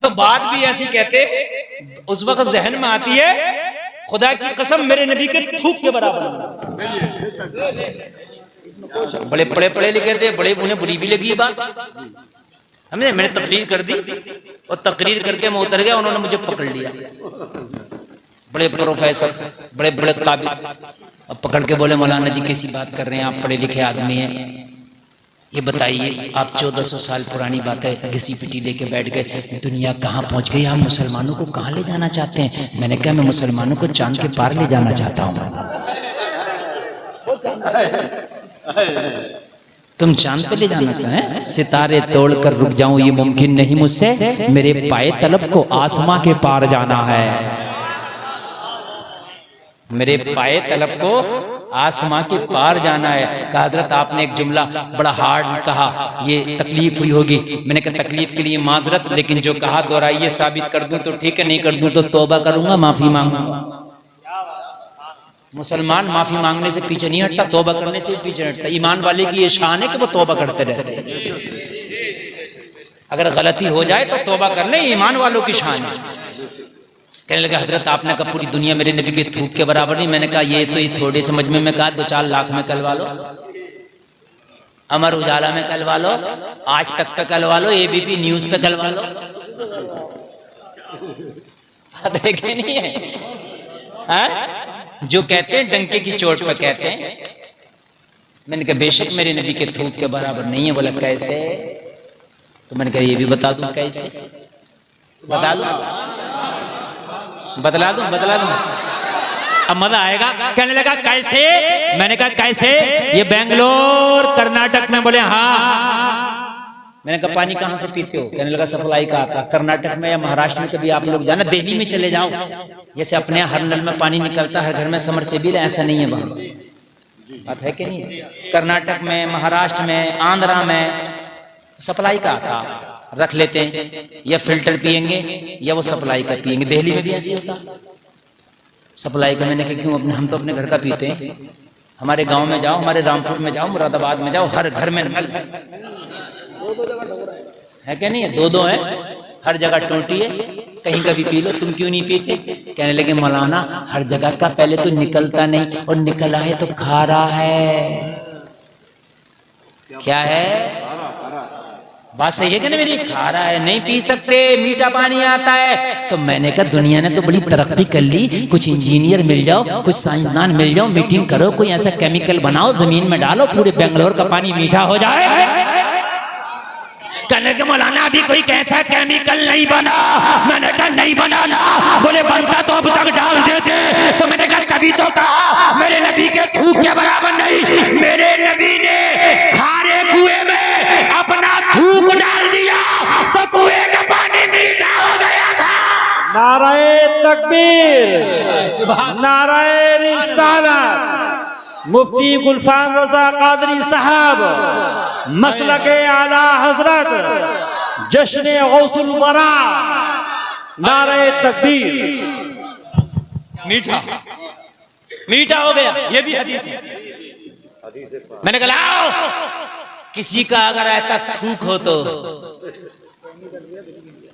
तो बात भी ऐसी कहते, उस वक्त जहन में आती है खुदा की कसम मेरे नबी के थूक के बराबर। बड़े पढ़े पढ़े लिखे थे, बड़े उन्हें बुरी भी लगी ये बात। हमने मैंने तकरीर कर दी और तकरीर करके मैं उतर गया, उन्होंने मुझे पकड़ लिया। बड़े प्रोफेसर, बड़े बड़े काबिल, अब पकड़ के बोले मौलाना जी कैसी बात कर रहे हैं, आप पढ़े लिखे आदमी हैं, ये बताइए आप 1400 साल पुरानी बात है घिसी पिटी लेके बैठ गए, दुनिया कहाँ पहुंच गई, आप मुसलमानों को कहाँ ले जाना चाहते हैं? मैंने कहा मैं मुसलमानों को चांद के पार ले जाना चाहता हूँ। तुम चांद पे ले जाना है? सितारे तोड़कर रुक जाऊं ये मुमकिन नहीं मुझसे, मेरे पाए तलब को आसमां के पार जाना है। मेरे पाए तलब को आसमां के पार जाना है। कहा हजरत आपने एक जुमला बड़ा हार्ड कहा, ये तकलीफ हुई होगी। मैंने कहा तकलीफ के लिए माजरत, लेकिन जो कहा दोहराइए, साबित कर दूं तो ठीक है, नहीं कर दूं तो तौबा करूंगा, माफी मांगूंगा। मुसलमान माफी मांगने से पीछे नहीं हटता, तौबा करने से भी पीछे नहीं हटता। ईमान वाले की ये शान है कि वो तौबा करते रहते हैं। अगर गलती हो जाए तो तौबा कर ले, ईमान वालों की शान है। कहने लगा हजरत आपने कहा पूरी दुनिया मेरे नबी के थूक के बराबर नहीं। मैंने कहा ये तो ये थोड़े समझ में, मैं कहा 2-4 लाख में कलवा लो, अमर उजाला में कलवा लो, आज तक पे कलवा लो, एबीपी न्यूज पे कलवा लो। देखे नहीं है, जो कहते हैं डंके की चोट पे कहते हैं। मैंने कहा बेशक मेरे नबी के थूक के बराबर नहीं है। बोला कैसे? तो मैंने कहा ये भी बता दूं कैसे, बता दूं, बतला दूं, बतला दूं, अब मजा आएगा। कहने लगा कैसे? मैंने कहा कैसे? ये बेंगलोर कर्नाटक में। बोले हाँ। मैंने कहा पानी कहाँ से पीते हो? कहने लगा सप्लाई का आता। कर्नाटक में या महाराष्ट्र में कभी आप लोग जाना, दिल्ली में चले जाओ, जैसे अपने हर नल में पानी निकलता, हर घर में समरसेबिल, ऐसा नहीं है वहां। बात है कि नहीं? कर्नाटक में, महाराष्ट्र में, आंध्रा में सप्लाई का आता, रख लेते हैं, या फिल्टर पिएंगे या वो सप्लाई का पिएंगे। दिल्ली में भी ऐसे होता सप्लाई का। मैंने कहा क्यों? अपने हम तो अपने घर का पीते हैं। हमारे गांव में जाओ, हमारे रामपुर में जाओ, मुरादाबाद में जाओ, हर घर में नल है क्या नहीं है? 2-2 है, हर जगह टोटी है, कहीं का भी पी लो। तुम क्यों नहीं पीते? कहने लगे मौलाना हर जगह का पहले तो निकलता नहीं, और निकला है तो खारा है। क्या है? बात सही है कि नहीं मेरी? खारा है, नहीं पी सकते, मीठा पानी आता है। तो मैंने कहा दुनिया ने तो बड़ी तरक्की कर ली, कुछ इंजीनियर मिल जाओ, कुछ साइंसदान मिल जाओ, मीटिंग करो, कोई ऐसा केमिकल बनाओ, जमीन में डालो, पूरे बेंगलोर का पानी मीठा हो जाए। कहने के मौलाना अभी कोई कैसा केमिकल नहीं बना। मैंने कहा नहीं बना ना। बोले बनता तो अब तक डाल देते। तो मैंने कहा तभी तो कहा मेरे नबी के थूक के बराबर नहीं। मेरे नबी ने खारे कुएं में अपना थूक डाल दिया तो कुएं का पानी मीठा हो गया था। नाराए तकबीर, नाराए रिसालत। मुफ्ती गुलफाम रजा कादरी साहब, मसलके आला हजरत, जश्न गौसुल वरा, नारे तकबीर। मीठा मीठा हो गया, ये भी हदीस है। मैंने कहा लाओ, किसी का अगर ऐसा थूक हो तो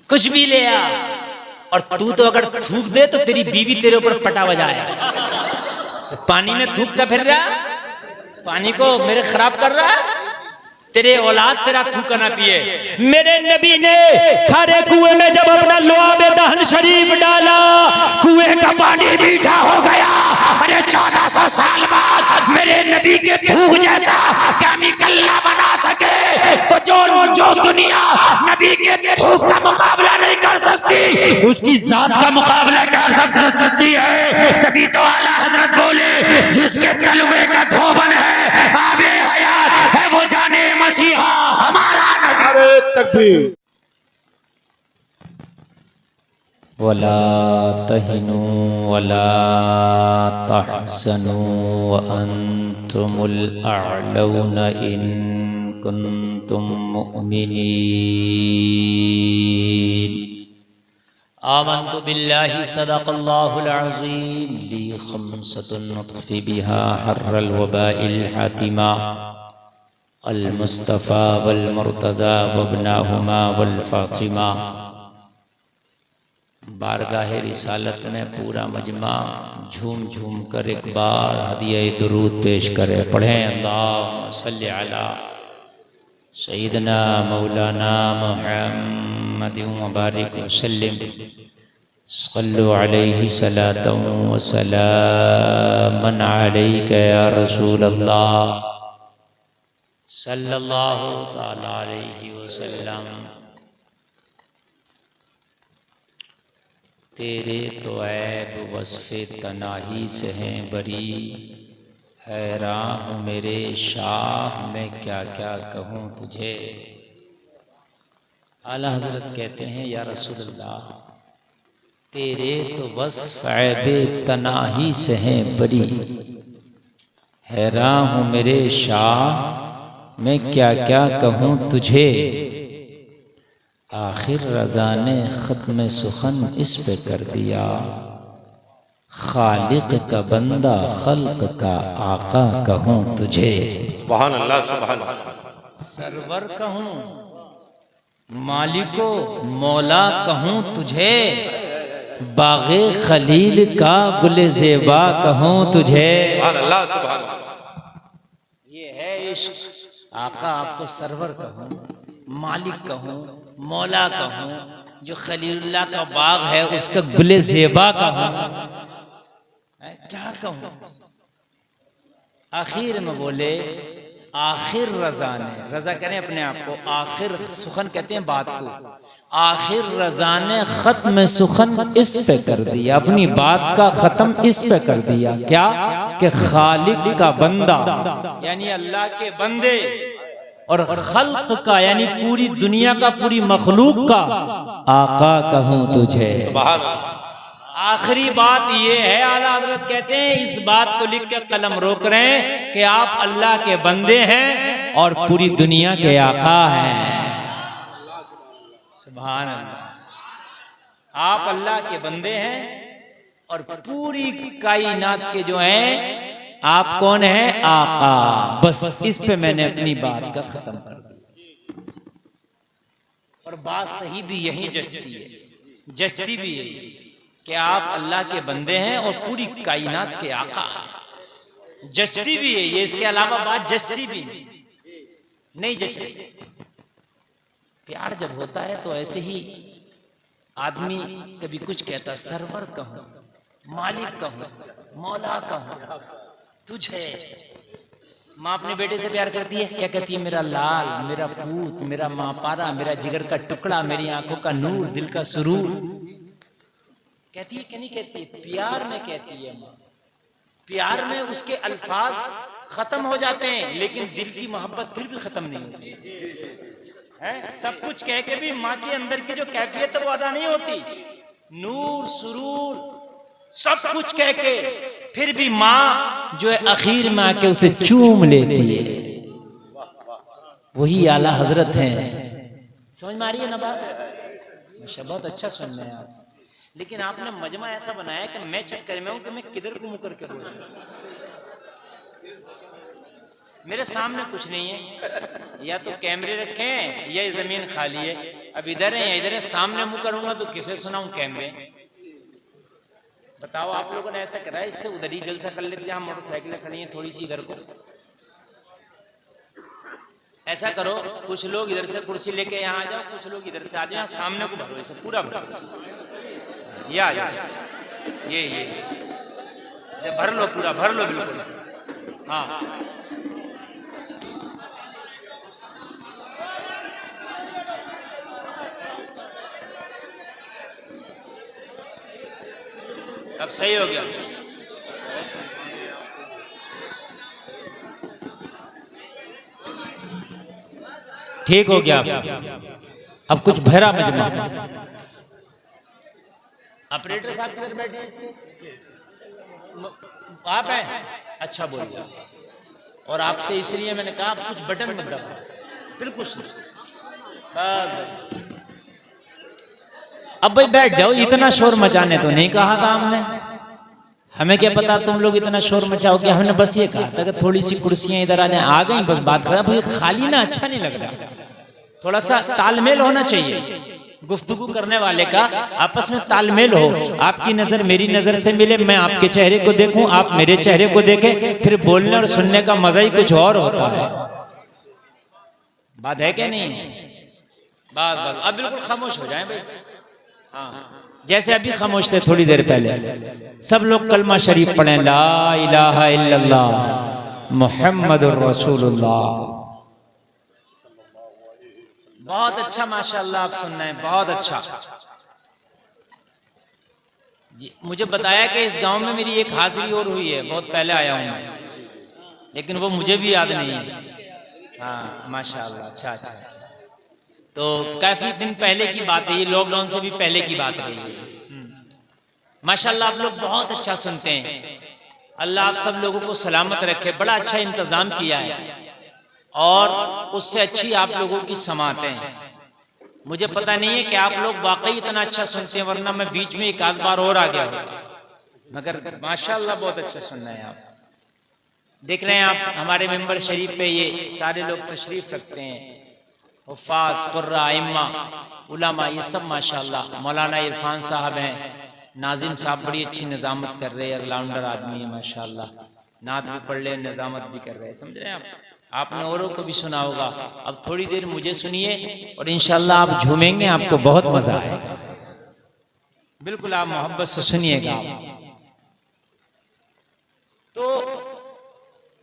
कुछ भी ले आ, और तू तो अगर थूक दे तो तेरी बीवी तेरे ऊपर पटा बजाए। पानी में थूकता फिर रहा, पानी को मेरे खराब कर रहा है, तेरे औलाद तेरा थूका ना पिए। मेरे नबी ने खारे कुएं में जब अपना लुआब दहन शरीफ डाला, कुएं का पानी मीठा हो गया। अरे 1400 साल बाद मेरे नबी के थूक जैसा केमिकल ना बना सके तो जो दुनिया नबी के थूक का मुकाबला नहीं कर सकती, उसकी जात का मुकाबला कर सकती है। तभी तो आला हजरत बोले जिसके तलवे का धोबन है, आबे हयात है, वो जाने मसीहा हमारा। नारे तकबीर। वला तहिनु वला तहसनु व अंतुमुल अअलौना इन कुंतुम मुमिनीन। आमन्तु बिल्लाहि सदक़ल्लाहुल अज़ीम ली खम्सतुन नत्फ़ी बिहा हर्रल वबाइल हातिमा अल मुस्तफ़ा वल मुर्तज़ा वब्नाहुमा वल फ़ातिमा बारगाह रिसालत में पूरा मजमा झूम झूम कर एक बार हदिया दुरूद पेश करे। पढ़ें अल्लाहुम्मा सल्ली अला सय्यिदना मौलाना मुहम्मदिन व बारिक वसल्लिम सल्लु अलैहि सलातन व सलामन अलैका या रसूल अल्लाह सल्लल्लाहु तआला अलैहि वसल्लम। तेरे तो ऐब वस्फ़े तनाही से हैं बरी, हैरान हूँ मेरे शाह मैं क्या क्या कहूँ तुझे। आला हज़रत कहते हैं या रसूल अल्लाह तेरे तो वस्फ़ ऐब तनाही से हैं बरी, हैरान हूँ मेरे शाह मैं क्या क्या कहूँ तुझे। आखिर रज़ा ने ख़त्म सुखन इस पे कर दिया, खालिक का बंदा खल्क का आका कहूँ तुझे। सुभान अल्लाह सुभान अल्लाह। सरवर कहूँ मालिको मौला कहूँ तुझे, बाग़े खलील का गुले ज़ेबा कहूँ तुझे। सुभान अल्लाह सुभान अल्लाह। ये है इश्क। आका आपको सरवर कहूँ, मालिक कहूँ, मौला कहूँ, जो खलीलुल्लाह का बाग है उसका गुले ज़ेबा कहूँ, क्या कहूँ। आखिर में बोले आखिर रज़ा ने, रज़ा करें अपने आप को, आखिर सुखन कहते हैं बात को, आखिर रज़ा ने ख़त्म सुखन इस पे कर दिया, अपनी बात का ख़त्म इस पे कर दिया। क्या कि खालिक का बंदा यानी अल्लाह के बंदे और खल्क का यानी पूरी दुनिया का पूरी मखलूक का आका कहूँ तुझे। सुभान अल्लाह। आखिरी बात ये है, आला हज़रत कहते हैं इस बात को लिख के कलम रोक रहे हैं कि आप अल्लाह के बंदे हैं और पूरी दुनिया के आका हैं। सुभान अल्लाह। आप अल्लाह के बंदे हैं और पूरी कायनात के जो हैं आप कौन है? आका। बस इस पे मैंने अपनी बात का खत्म कर दिया। और बात सही भी यही जचती है, जचती भी यही कि आप अल्लाह के बंदे हैं और पूरी कायनात के आका हैं। जचती भी है ये, इसके अलावा बात जचती भी नहीं जचती। प्यार जब होता है तो ऐसे ही आदमी कभी कुछ कहता, सरवर कहूं, मालिक कहूं, मौला कहूं तुझे। माँ अपने बेटे से प्यार करती है, क्या कहती है? मेरा लाल, मेरा पूत, मेरा माँ पारा, मेरा जिगर का टुकड़ा, मेरी आंखों का नूर, दिल का सुरूर। कहती है कि नहीं कहती? प्यार में कहती है माँ। प्यार में उसके अल्फाज खत्म हो जाते हैं लेकिन दिल की मोहब्बत फिर भी खत्म नहीं होती है। सब कुछ कह के भी माँ के अंदर की जो कैफियत है वो अदा नहीं होती। नूर, सुरूर, सब कुछ कह के फिर भी माँ जो है आखिर में आके उसे चूम लेती है। वही आला हजरत है। समझ में आ रही है ना बात? बहुत अच्छा सुन रहे हैं आप। लेकिन आपने मजमा ऐसा बनाया कि मैं चक्कर में हूं कि मैं किधर को मुंह करके बोल रहा हूं। मेरे सामने कुछ नहीं है, या तो कैमरे रखे हैं या जमीन खाली है। अब इधर है या इधर है, सामने मुंह करूंगा तो किसे सुनाऊं? कैमरे। बताओ आप लोगों ने ऐसा करा है? इससे उधर ही जलसा कर लेते, जहां मोटरसाइकिलें खड़ी हैं थोड़ी सी इधर को। ऐसा करो, कुछ लोग इधर से कुर्सी लेके यहाँ आ जाओ, कुछ लोग इधर से आ जाओ, सामने को भरो, इसे पूरा भरो। या ये भर लो, पूरा भर लो, बिल्कुल। हाँ, अब सही हो गया। ठीक हो गया। अब कुछ भरा मजमा। ऑपरेटर साहब किधर बैठे हैं इसके? आप हैं? अच्छा बोल जाओ। और आपसे इसलिए मैंने कहा आप कुछ बटन मत दबाओ, बिल्कुल अब भाई बैठ जाओ, इतना शोर मचाने तो नहीं कहा था हमने। हमें क्या पता तुम लोग इतना शोर मचाओगे। हमने बस ये कहा था कि थोड़ी सी कुर्सियां इधर आ जाए, आ गई बस बात खराब। खाली ना अच्छा नहीं लग रहा, थोड़ा सा तालमेल होना चाहिए। गुफ्तगू करने वाले का आपस में तालमेल हो, आपकी नजर मेरी नजर से मिले, मैं आपके चेहरे को देखूं, आप मेरे चेहरे को देखें, फिर बोलने और सुनने का मजा ही कुछ और होता है। बात है क्या नहीं? बात अब बिल्कुल खामोश हो जाएं भाई। हाँ, जैसे अभी खामोश थे थोड़ी देर पहले। सब लोग कलमा शरीफ पढ़ें, ला इलाहा इल्लल्लाह मुहम्मदुर रसूलुल्लाह। बहुत अच्छा, माशाअल्लाह आप सुन रहे हैं, बहुत अच्छा। मुझे बताया कि इस गांव में मेरी एक हाजिरी और हुई है, बहुत पहले आया हूं मैं, लेकिन वो मुझे भी याद नहीं है। हाँ माशाअल्लाह, अच्छा अच्छा अच्छा। तो काफी दिन पहले की बात है, ये लॉकडाउन से भी पहले की बात रही है। माशाअल्लाह आप लोग बहुत अच्छा सुनते हैं। अल्लाह आप सब लोगों को सलामत रखे, बड़ा अच्छा इंतजाम किया है और उससे अच्छी आप लोगों की समातें हैं। मुझे पता नहीं है कि आप लोग वाकई इतना अच्छा सुनते हैं, वरना मैं बीच में एक आध बार और आ गया हूँ, मगर माशाअल्लाह बहुत अच्छा सुन रहे हैं आप। देख रहे हैं आप हमारे मेंबर शरीफ पे ये सारे लोग तशरीफ रखते हैं, हुफ़ाज़, क़ुर्रा, इम्मा, उलमा, ये सब माशाअल्लाह। मौलाना इरफान साहब हैं, नाजिम साहब बड़ी अच्छी निज़ामत कर रहे हैं, ऑलराउंडर आदमी है माशाअल्लाह, नात भी पढ़ ले, निज़ामत भी कर रहे हैं, समझ रहे हैं आप। आपने औरों को भी सुना होगा। अब थोड़ी देर मुझे सुनिए और इंशाअल्लाह आप झूमेंगे, आपको बहुत मजा आएगा। बिल्कुल आप मोहब्बत से सुनिएगा। तो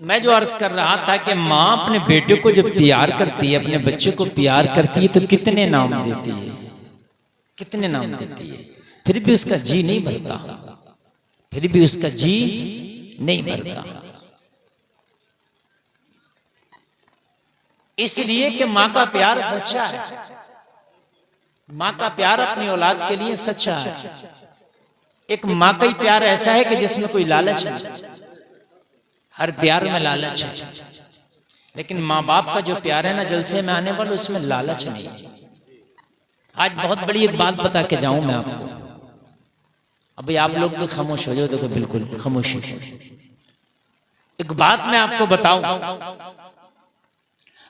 मैं जो अर्ज कर रहा था कि माँ अपने बेटे को जब प्यार करती है, अपने बच्चे को प्यार करती है, तो कितने नाम देती है, कितने नाम देती है, फिर भी उसका जी नहीं भरता, फिर भी उसका जी नहीं भरता। इसलिए कि माँ का प्यार सच्चा है, माँ का प्यार अपनी औलाद के लिए सच्चा है। एक माँ का ही प्यार ऐसा है कि जिसमें कोई लालच नहीं, हर प्यार में लालच है, लेकिन माँ बाप का जो प्यार है ना जलसे में आने वाला, उसमें लालच नहीं। आज बहुत बड़ी एक बात बता के जाऊं मैं आपको, अभी आप लोग भी खामोश हो जाओ, देखो बिल्कुल खामोशी से एक बात मैं आपको बताऊं।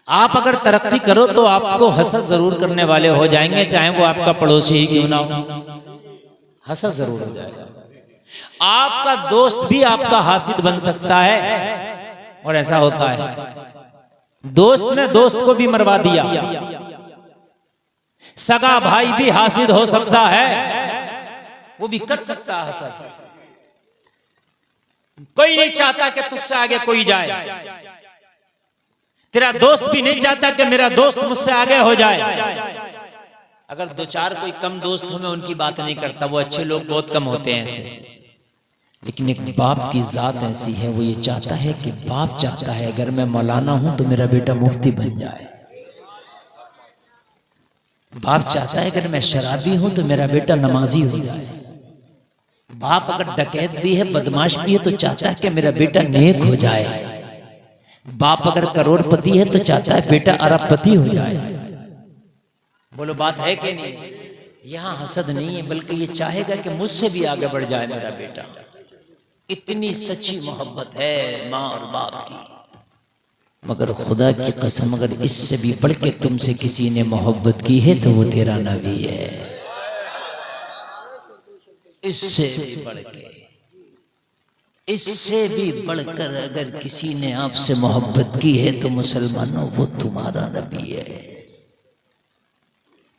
आप अगर तरक्की करो तो आपको हसद जरूर करने वाले हो जाएंगे, चाहे वो आपका पड़ोसी ही क्यों ना हो, हसद जरूर हो जाएगा। आपका दोस्त भी आपका हासिद बन सकता है, और ऐसा होता है। दोस्त ने दोस्त को भी मरवा दिया, सगा भाई भी हासिद हो सकता है, वो भी कर सकता है हसद। कोई नहीं चाहता कि तुझसे आगे कोई जाए, तेरा दोस्त भी नहीं चाहता कि मेरा दोस्त मुझसे आगे हो जाए। अगर दो चार कोई कम दोस्त हो, मैं उनकी बात नहीं करता, वो अच्छे लोग बहुत कम होते हैं ऐसे, लेकिन एक बाप की जात ऐसी है, वो ये चाहता है कि बाप चाहता है अगर मैं मौलाना हूं तो मेरा बेटा मुफ्ती बन जाए, बाप चाहता है अगर मैं शराबी हूं तो मेरा बेटा नमाजी हो जाए, बाप अगर डकैत भी है, बदमाश भी है, तो चाहता है कि मेरा बेटा नेक हो जाए, बाप अगर करोड़पति है तो चाहता है बेटा अरबपति हो जाए। बोलो बात है कि नहीं? यहाँ हसद नहीं है, बल्कि ये चाहेगा कि मुझसे भी आगे बढ़ जाए मेरा बेटा। इतनी सच्ची मोहब्बत है माँ और बाप की। मगर खुदा की कसम, अगर इससे भी बढ़ के तुमसे किसी ने मोहब्बत की है तो वो तेरा नबी है। इससे भी बढ़ के, इससे भी बढ़कर अगर किसी ने आपसे मोहब्बत की है तो मुसलमानों वो तुम्हारा नबी है।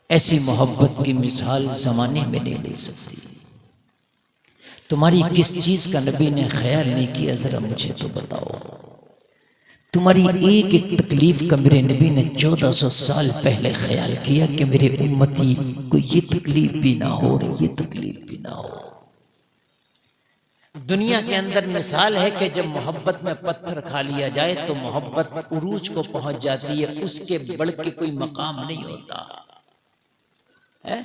ऐसी मोहब्बत की मिसाल जमाने में नहीं ले सकती। तुम्हारी किस चीज का नबी ने ख्याल नहीं किया, जरा मुझे तो बताओ। तुम्हारी एक एक तकलीफ का मेरे नबी ने 1400 साल पहले ख्याल किया कि मेरे उम्मती को ये तकलीफ भी ना हो और ये तकलीफ भी ना हो। दुनिया के अंदर मिसाल है कि जब मोहब्बत में पत्थर खा लिया जाए तो मोहब्बत उरूज को पहुंच जाती है, उसके बढ़ के कोई मकाम नहीं होता है?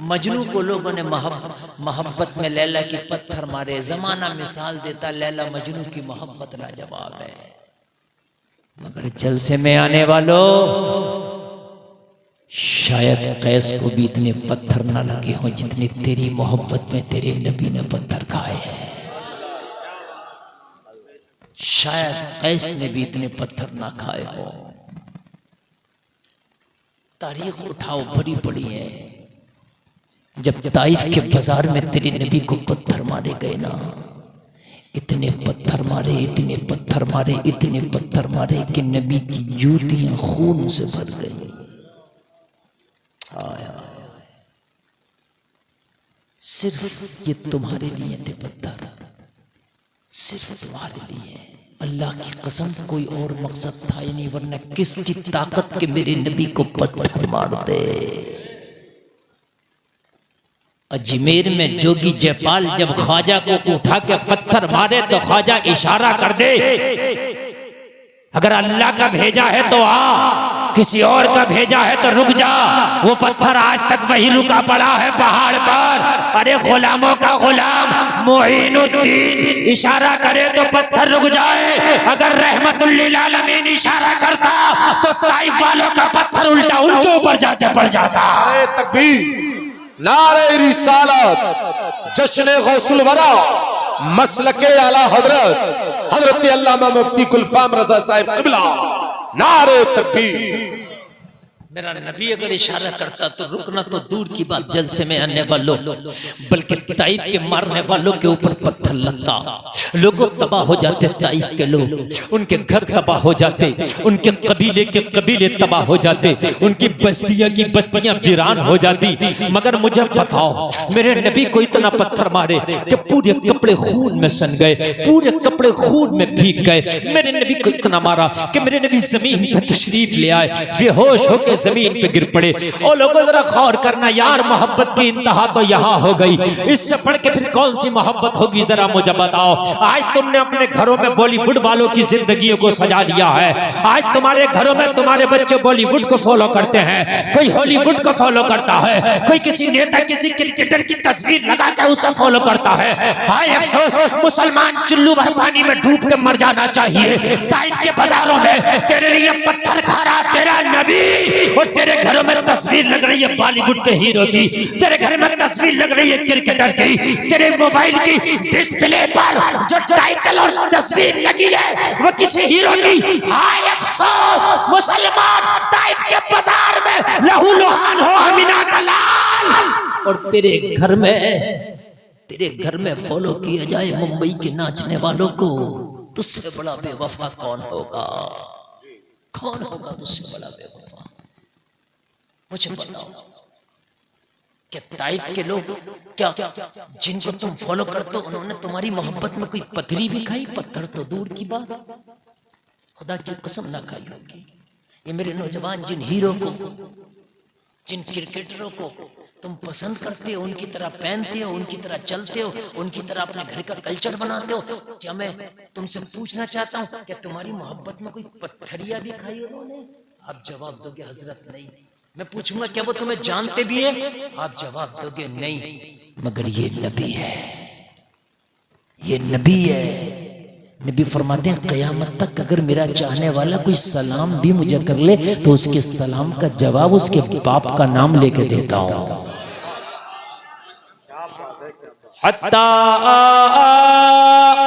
मजनू को लोगों ने मोहब्बत में लैला की पत्थर मारे। जमाना मिसाल देता लैला मजनू की मोहब्बत लाजवाब है, मगर जलसे में आने वालों शायद कैस को भी इतने पत्थर ना लगे हों जितने तेरी मोहब्बत में तेरे नबी ने पत्थर खाए हैं। शायद कैस ने भी इतने पत्थर ना खाए हो। तारीख उठाओ, भरी पड़ी है। जब ताइफ के बाजार में तेरे नबी को पत्थर मारे गए ना, इतने पत्थर मारे, इतने पत्थर मारे, इतने पत्थर मारे कि नबी की जूतियां खून से भर गई। आया सिर्फ ये तुम्हारे लिए थे पत्थर, सिर्फ तुम्हारे लिए। अल्लाह की कसम कोई और मकसद था ही नहीं, वरना किसकी ताकत के मेरे नबी को पत्थर मार दे। अजमेर में जोगी जयपाल जब ख्वाजा को उठा के पत्थर मारे तो ख्वाजा इशारा कर दे, अगर अल्लाह का भेजा है तो आ, किसी और का भेजा है तो रुक जा। वो पत्थर आज तक वही रुका पड़ा है पहाड़ पर। अरे गुलामों का गुलाम मोइनुद्दीन इशारा करे तो पत्थर रुक जाए। अगर रहमतुल लिल आलमीन इशारा करता तो ताइफ वालों का पत्थर उल्टा उनके ऊपर जाके पड़ जाता। नारे तकबीर, नारे रिसालत, जश्न गौसुल वरा, मसलके आला हजरत हजरत अल्लामा मुफ्ती गुलफाम रजा साहिब क़िबला, नारे तकबीर। मेरा नबी अगर इशारा करता तो रुकना तो दूर की बात, जलसे में आने वालों बल्कि ताइफ के मारने वालों के ऊपर पत्थर लगता, लोगों तबाह हो जाते। ताइफ के लोग, उनके घर तबाह हो जाते, उनके कबीले के कबीले तबाह हो जाते, उनकी बस्तियां की बस्तियां वीरान हो जाती। मगर मुझे बताओ, मेरे नबी को इतना पत्थर मारे कि पूरे कपड़े खून में सन गए, पूरे कपड़े खून में भीग गए। मेरे नबी को इतना मारा कि मेरे नबी जमीन पर तशरीफ ले आए, बेहोश होकर जमीन पे गिर पड़े। और लोगों जरा गौर करना यार, मोहब्बत की इंतहा तो यहाँ हो गई, इससे बढ़ के फिर कौन सी मोहब्बत होगी जरा मुझे बताओ। आज तुमने अपने घरों में बॉलीवुड वालों की जिंदगी को सजा लिया है। आज तुम्हारे घरों में तुम्हारे बच्चे बॉलीवुड को फॉलो करते हैं, कोई हॉलीवुड को फॉलो करता है, कोई किसी नेता किसी क्रिकेटर की तस्वीर लगा के उसे फॉलो करता है। हाय अफसोस, मुसलमान चुल्लू भर पानी में डूब के मर जाना चाहिए। ताइफ के बाजारों में तेरे लिए पत्थर खा रहा तेरा नबी, और तेरे घरों में तस्वीर लग रही है बॉलीवुड के हीरो की, तेरे घर में तस्वीर लग रही है क्रिकेटर की, तेरे मोबाइल की डिस्प्ले पर जो टाइटल और तस्वीर लगी है वो किसी हीरो की। हाय अफसोस, मुसलमान ताइफ के बाजार में लहू लुहान हो अमीना का लाल, और तेरे घर में फॉलो किया जाए मुंबई के नाचने वालों को। तुझसे बड़ा बेवफा कौन होगा? कौन होगा तुझसे बड़ा बेवफा? मुझे बताओ, क्या ताइफ के लोग, क्या जिनको तुम फॉलो करते हो, उन्होंने तुम्हारी मोहब्बत में कोई पथरी भी खाई? पत्थर तो दूर की बात, खुदा की कसम ना खाई होगी। ये मेरे नौजवान जिन हीरो को, जिन क्रिकेटरों को तुम पसंद करते हो, उनकी तरह पहनते हो, उनकी तरह चलते हो, उनकी तरह अपने घर का कल्चर बनाते हो, क्या मैं तुमसे पूछना चाहता हूँ, क्या तुम्हारी मोहब्बत में कोई पत्थरिया भी खाई उन्होंने? आप जवाब दोगे हजरत नहीं। मैं पूछूंगा क्या वो तुम्हें जानते भी हैं? आप जवाब दोगे नहीं। मगर ये नबी है, ये नबी है। नबी फरमाते हैं क़यामत तक अगर मेरा चाहने वाला कोई सलाम भी मुझे कर ले तो उसके सलाम का जवाब उसके बाप का नाम लेके देता हूं। हत्ता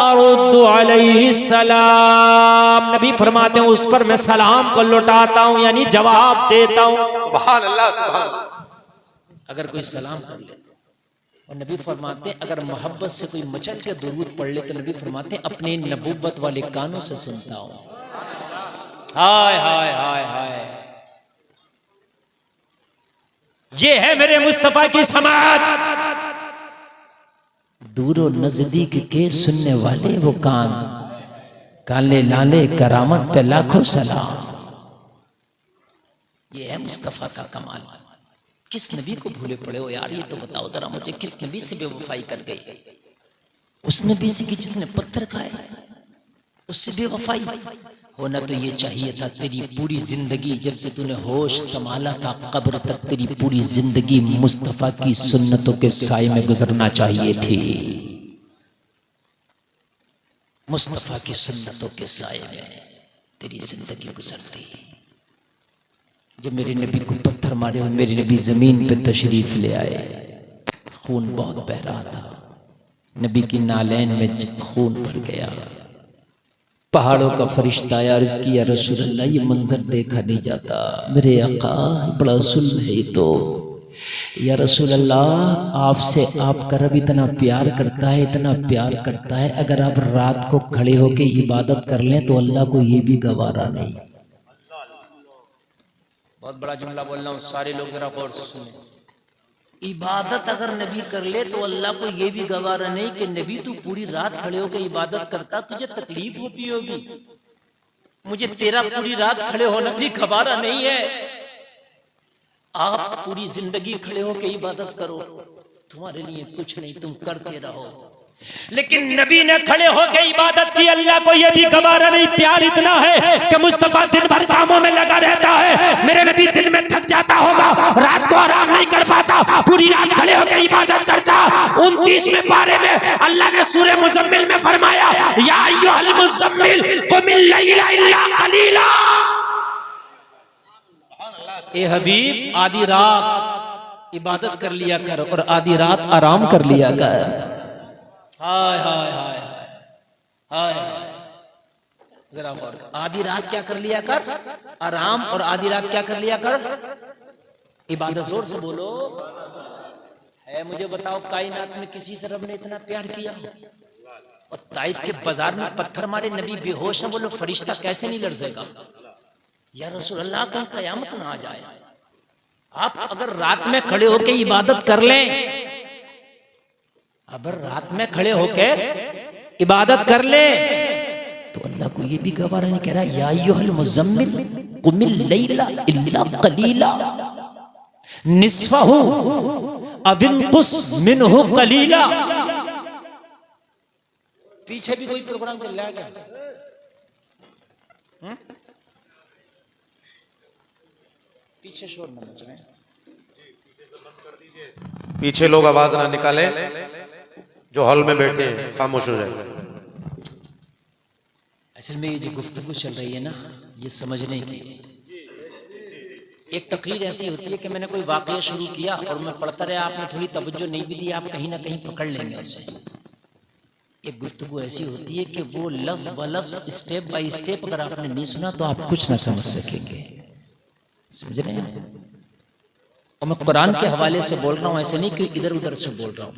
अरुद्दु अलैहि सलाम, नबी फरमाते हैं उस पर मैं सलाम को लौटाता हूं, यानी जवाब देता हूं। सुभान अल्लाह, सुभान अल्लाह। अगर कोई सलाम कर ले, और नबी फरमाते हैं अगर मोहब्बत से कोई मचल के दुरूद पढ़ ले तो नबी फरमाते हैं अपने नबुव्वत वाले कानों से सुनता हूं। हाय हाय हाय हाय, ये है मेरे मुस्तफा की समाअत। दूरो नजदीक के सुनने वाले वो कान, काले लाले करामत पे लाखों सलाम। ये है मुस्तफा का कमाल। किस नबी को भूले पड़े हो यार, ये तो बताओ जरा मुझे, किस नबी से बेवफाई कर गई? उस नबी से कि जितने पत्थर खाए, उससे बेवफाई होना तो ये चाहिए था। तेरी पूरी जिंदगी जब से तूने होश संभाला था कब्र तक तेरी पूरी जिंदगी मुस्तफा की सुन्नतों के साए में गुजरना चाहिए थी। मुस्तफा की सुन्नतों के साए में तेरी जिंदगी गुजरती। जब मेरे नबी को पत्थर मारे और मेरे नबी जमीन पे तशरीफ ले आए, खून बहुत बह रहा था, नबी की नालैन में खून भर गया। पहाड़ों का फरिश्ता आया, अर्ज किया रसूल अल्लाह ये मंजर देखा नहीं जाता, मेरे आका बड़ा जुल्म है ये तो। या रसूल अल्लाह आपसे आपका रब इतना प्यार करता है, इतना प्यार करता है, अगर आप रात को खड़े होके इबादत कर लें तो अल्लाह को ये भी गवारा नहीं। बहुत बड़ा जुमला बोल रहा हूँ, सारे लोग जरा गौर से सुने। इबादत अगर नबी कर ले तो अल्लाह को ये भी गवारा नहीं कि नबी तू पूरी रात खड़े होकर इबादत करता, तुझे तकलीफ होती होगी, मुझे तेरा पूरी रात खड़े होना भी गवारा नहीं है। आप पूरी जिंदगी खड़े होकर इबादत करो, तुम्हारे लिए कुछ नहीं, तुम करते रहो। लेकिन नबी ने खड़े होकर इबादत की, अल्लाह को यह भी गवारा नहीं। प्यार इतना है कि मुस्तफा दिन भर कामों में लगा रहता है, मेरे नबी दिन में थक जाता होगा, रात को आराम नहीं कर पाता, पूरी रात खड़े होकर इबादत करता। 29वें पारे में अल्लाह ने सूरह मुज़म्मिल में फरमाया, या अय्युहल मुज़म्मिल कुमिल लैला इल्ला कलीला। ए हबीब आधी रात इबादत कर लिया कर और आधी रात आराम कर लिया कर। हाय हाय हाय हाय हाय, जरा गौर कर, आधी रात क्या कर लिया कर, आराम, और आधी रात क्या कर लिया कर, इबादत। जोर से बोलो है। मुझे बताओ कायनात में किसी से रब ने इतना प्यार किया? और ताइफ के बाजार में पत्थर मारे, नबी बेहोश है, बोलो फरिश्ता कैसे नहीं लर्जेगा? या रसूल अल्लाह का कयामत ना आ जाए। आप अगर रात में खड़े होके इबादत कर लें, अगर रात में खड़े होके इबादत कर ले तो अल्लाह को ये भी गवारा नहीं। कह रहा या अय्युहल मुज़म्मिल कुमिल लैला इल्ला कलीला निस्फहु अव इनकुस मिनहु कलीला। पीछे भी कोई प्रोग्राम चल रहा है क्या? पीछे शोर न मचाएं, पीछे लोग आवाज ना निकाले, जो हॉल में बैठे हैं खामोश हो जाए। असल में ये जो गुफ्तगू चल रही है ना, ये समझने की। एक तकरीर ऐसी होती है कि मैंने कोई वाकया शुरू किया और मैं पढ़ता रहा, आपने थोड़ी तवज्जो नहीं भी दी, आप कहीं ना कहीं पकड़ लेंगे उसे। एक गुफ्तगू ऐसी होती है कि वो लफ्ज ब लफ्ज, स्टेप बाय स्टेप अगर आपने नहीं सुना तो आप कुछ ना समझ सकेंगे। समझ रहे हैं? और मैं कुरान के हवाले से बोल रहा हूँ, ऐसे नहीं कि इधर उधर से बोल रहा हूँ।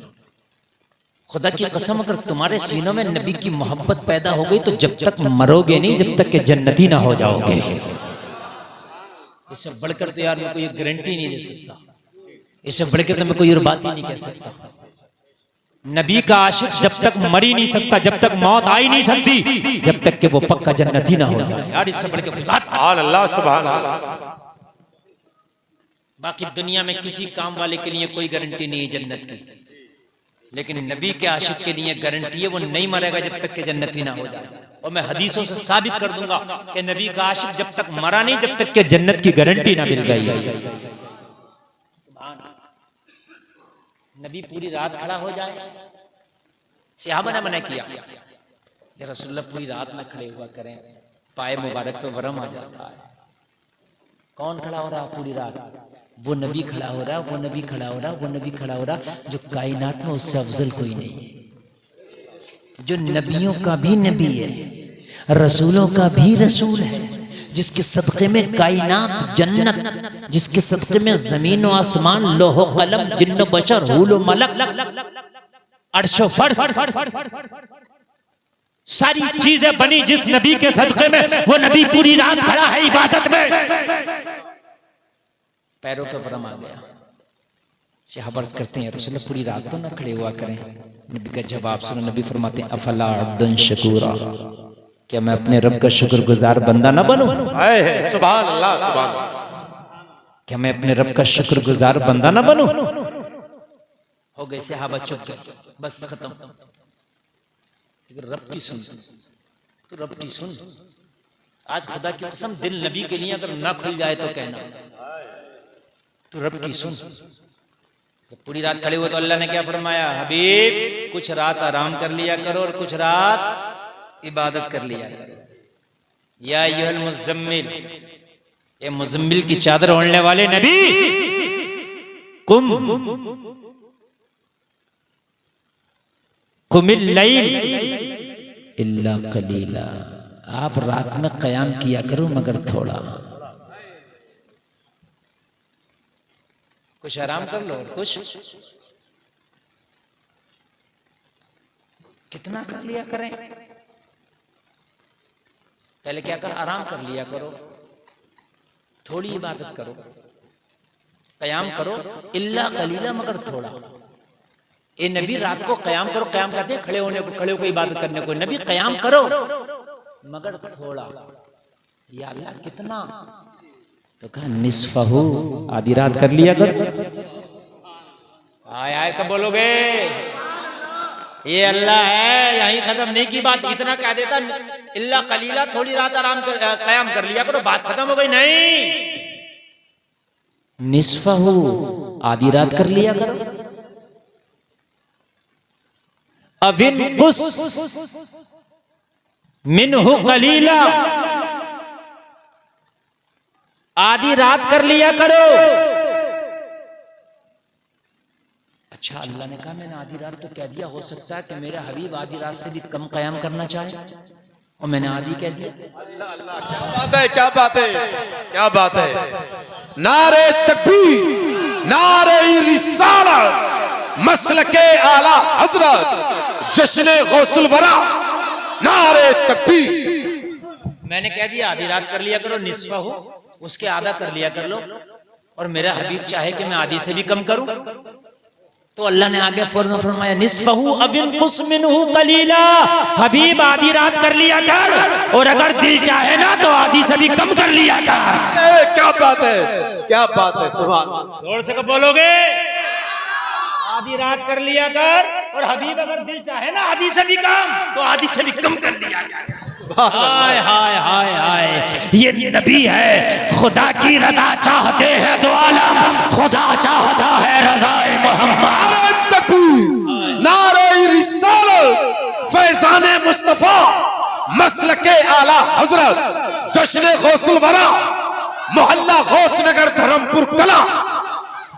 खुदा की कसम अगर तुम्हारे सीनों में नबी की मोहब्बत पैदा हो गई तो जब तक मरोगे नहीं, जब तक कि जन्नती ना हो जाओगे। इससे बढ़कर तो यार मैं कोई गारंटी नहीं दे सकता, इससे बढ़कर तो मैं कोई और बात ही नहीं कह सकता। नबी का आशिक जब तक मर ही नहीं सकता, जब तक मौत आ ही नहीं सकती, जब तक कि वो पक्का जन्नती ना हो जाए। यार इससे बढ़कर कोई बात। अल्लाह सुभान अल्लाह। बाकी दुनिया में किसी काम वाले के लिए कोई गारंटी नहीं है जन्नत की, लेकिन नबी के आशिक के लिए गारंटी है, वो नहीं मरेगा जब तक कि जन्नती ना हो जाए। और मैं हदीसों से साबित कर दूंगा कि नबी का आशिक जब तक मरा नहीं, जब तक कि जन्नत की गारंटी ना मिल गई। नबी पूरी रात खड़ा हो जाए, सहाबा ने मना किया, या रसूलुल्लाह पूरी रात में खड़े हुआ करें, पाए मुबारक पे वरम आ जाता है। कौन खड़ा हो रहा पूरी रात? वो नबी खड़ा हो रहा, वो नबी खड़ा हो रहा, वो नबी खड़ा हो रहा, जो कायनात में उससे अफजल कोई नहीं है, जो नबियों का भी नबी है, रसूलों का भी रसूल है, जिसके सदक़े में कायनात जन्नत, जिसके सदक़े में जमीन व आसमान, लोहो कलम, जिन्न बशर, हुल मलक, अर्शो फर्श, सारी चीजें बनी जिस नबी के सदक़े में, वो नबी पूरी रात खड़ा है इबादत में। पैरों पे भरम आ गया, सहाबा अर्ज़ करते हैं रसूलुल्लाह पूरी रात तो ना खड़े हुआ करें। नबी का जवाब सुनो, नबी फरमाते हैं अफला अब्दन शकूरा, क्या मैं अपने रब का शुक्रगुजार बंदा ना बनूं? सुभान अल्लाह सुभान अल्लाह। क्या मैं अपने रब का शुक्रगुजार बंदा ना बनूं? हो गए सहाबा चुप गए, बस खत्म। रब की सुन, तो रब की सुन। आज खुदा की कसम दिल नबी के लिए अगर ना खुल जाए तो कहना, तो रब की सुन। तो पूरी रात खड़े हुए तो अल्लाह ने क्या फरमाया, हबीब कुछ रात आराम कर लिया करो और कुछ रात इबादत कर लिया करो। या अय्युहल मुज़म्मिल, ये मुज़म्मिल की चादर ओढ़ने वाले नबी, कुमिल लैल इल्ला कलीला, आप रात में कयाम किया करो मगर थोड़ा, कुछ आराम कर लो और कुछ कितना कर लिया करें। पहले क्या कर, आराम कर लिया करो, थोड़ी इबादत करो, कयाम करो, इल्ला कलीला मगर थोड़ा। ए नबी रात को कयाम करो, कयाम कहते हैं खड़े होने को, खड़े होकर इबादत करने को। नबी कयाम करो मगर थोड़ा। या अल्लाह कितना, तो कहा निस्फहू, आधी रात कर लिया कर। आय आय कब बोलोगे? ये अल्लाह है, यहीं खत्म नहीं की बात। इतना कह देता इल्ला कलीला, थोड़ी रात आराम कर, कयाम कर लिया करो, बात खत्म हो गई। नहीं, निस्फहू, आधी रात कर लिया करो। अविन कुस मिनहु कलीला, आधी रात कर लिया करो। अच्छा, अल्लाह ने कहा मैंने आधी रात तो कह दिया, हो सकता है कि मेरा हबीब आधी रात से भी कम कयाम करना चाहे, और मैंने आधी कह दिया। क्या बात है, क्या बात है, क्या बात है। नारे तकबीर, नारे रिसालत, मसलके आला हजरत, जश्न गौसुल वरा, नारे तकबीर। मैंने कह दिया आधी रात कर लिया करो, निस्फा हो, उसके आधा कर लिया कर लो, और मेरा हबीब चाहे कि मैं आधी से भी कम करूं, तो अल्लाह ने आगे फौरन फरमाया निस्फहू अविन कुस मिनहु कलीला, हबीब आधी रात कर लिया कर, और अगर दिल चाहे ना तो आधी से भी कम कर लिया कर। क्या बात है, क्या बात है, सुभान अल्लाह। जोर से कब बोलोगे? आधी रात कर लिया कर, और हबीब अगर दिल चाहे ना आधी से भी कम, तो आधी से भी कम कर लिया कर। हाय हाय हाय हाय, ये नबी है, खुदा की रजा चाहते हैं दो आलम, खुदा चाहता है रज़ाए मोहम्मद। नारे तकबीर, नारे रिसालत, फैजान मुस्तफा, मसलके आला हजरत, जश्न गौसुल वरा, मोहल्ला गौसनगर धर्मपुर कला।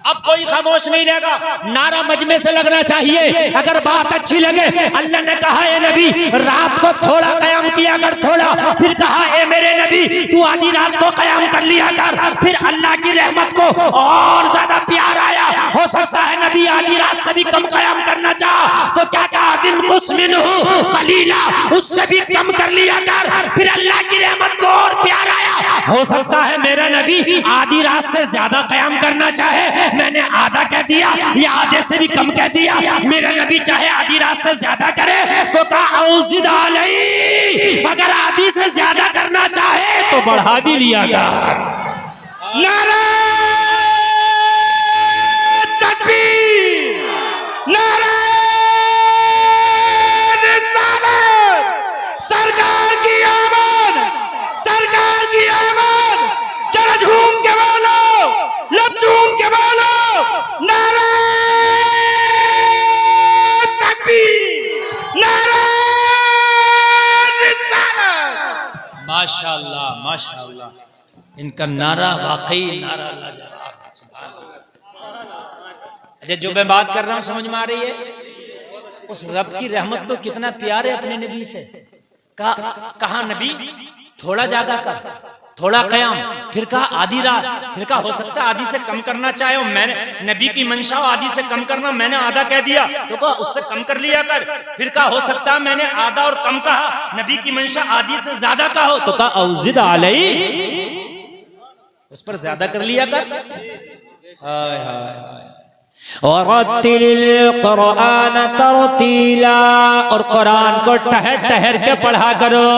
अब कोई खामोश नहीं रहेगा, नारा मजमे से लगना चाहिए अगर बात अच्छी लगे। अल्लाह ने कहा ए नबी रात को थोड़ा कयाम किया कर, थोड़ा, फिर कहा ए मेरे नबी तू आधी रात को कयाम कर लिया कर, फिर अल्लाह की रहमत को और ज्यादा प्यार आया। हो सकता है नबी आधी रात से भी कम कयाम करना चाह, तो क्या कहा दिन कुछ मिनहु कलीला, उससे भी कम कर लिया कर, फिर अल्लाह की रहमत को और प्यार आया। हो सकता है मेरा नबी आधी रात से ज्यादा कयाम करना चाहे, मैंने आधा कह दिया या आधे से भी कम कह दिया। मेरा नबी चाहे आधी रात से ज्यादा करे तो कहा औजिद अलई, अगर आधी से ज्यादा करना चाहे तो बढ़ा भी लिया कर। नारे तकबीर, नारे रिसालत, सरकार की आमद, सरकार की आमद, जरा झूम के बोलो, लब झूम के बोलो, नारे तकबीर, नारे रिसालत। माशाअल्लाह माशाअल्लाह, इनका नारा वाकई नारा लाजवाब है, सुभान अल्लाह। अच्छा, जो मैं बात कर रहा हूं समझ में आ रही है? उस रब की रहमत तो कितना प्यार है अपने नबी से। कहा नबी थोड़ा जागा कर, थोड़ा कयाम, फिर कहा आधी रात, फिर कहा हो सकता है आधी से कम करना चाहे, मैंने नबी की मंशा आधी से कम करना, मैंने आधा कह दिया, तो कहा उससे कम कर लिया कर, फिर कहा हो सकता है मैंने आधा और कम कहा, नबी की मंशा आधी से ज्यादा का हो, तो कहा औजिद अलई, उस पर ज्यादा कर लिया कर। हाय हाय, और कुरान तरतीला, और कुरान को ठहर ठहर के पढ़ा करो।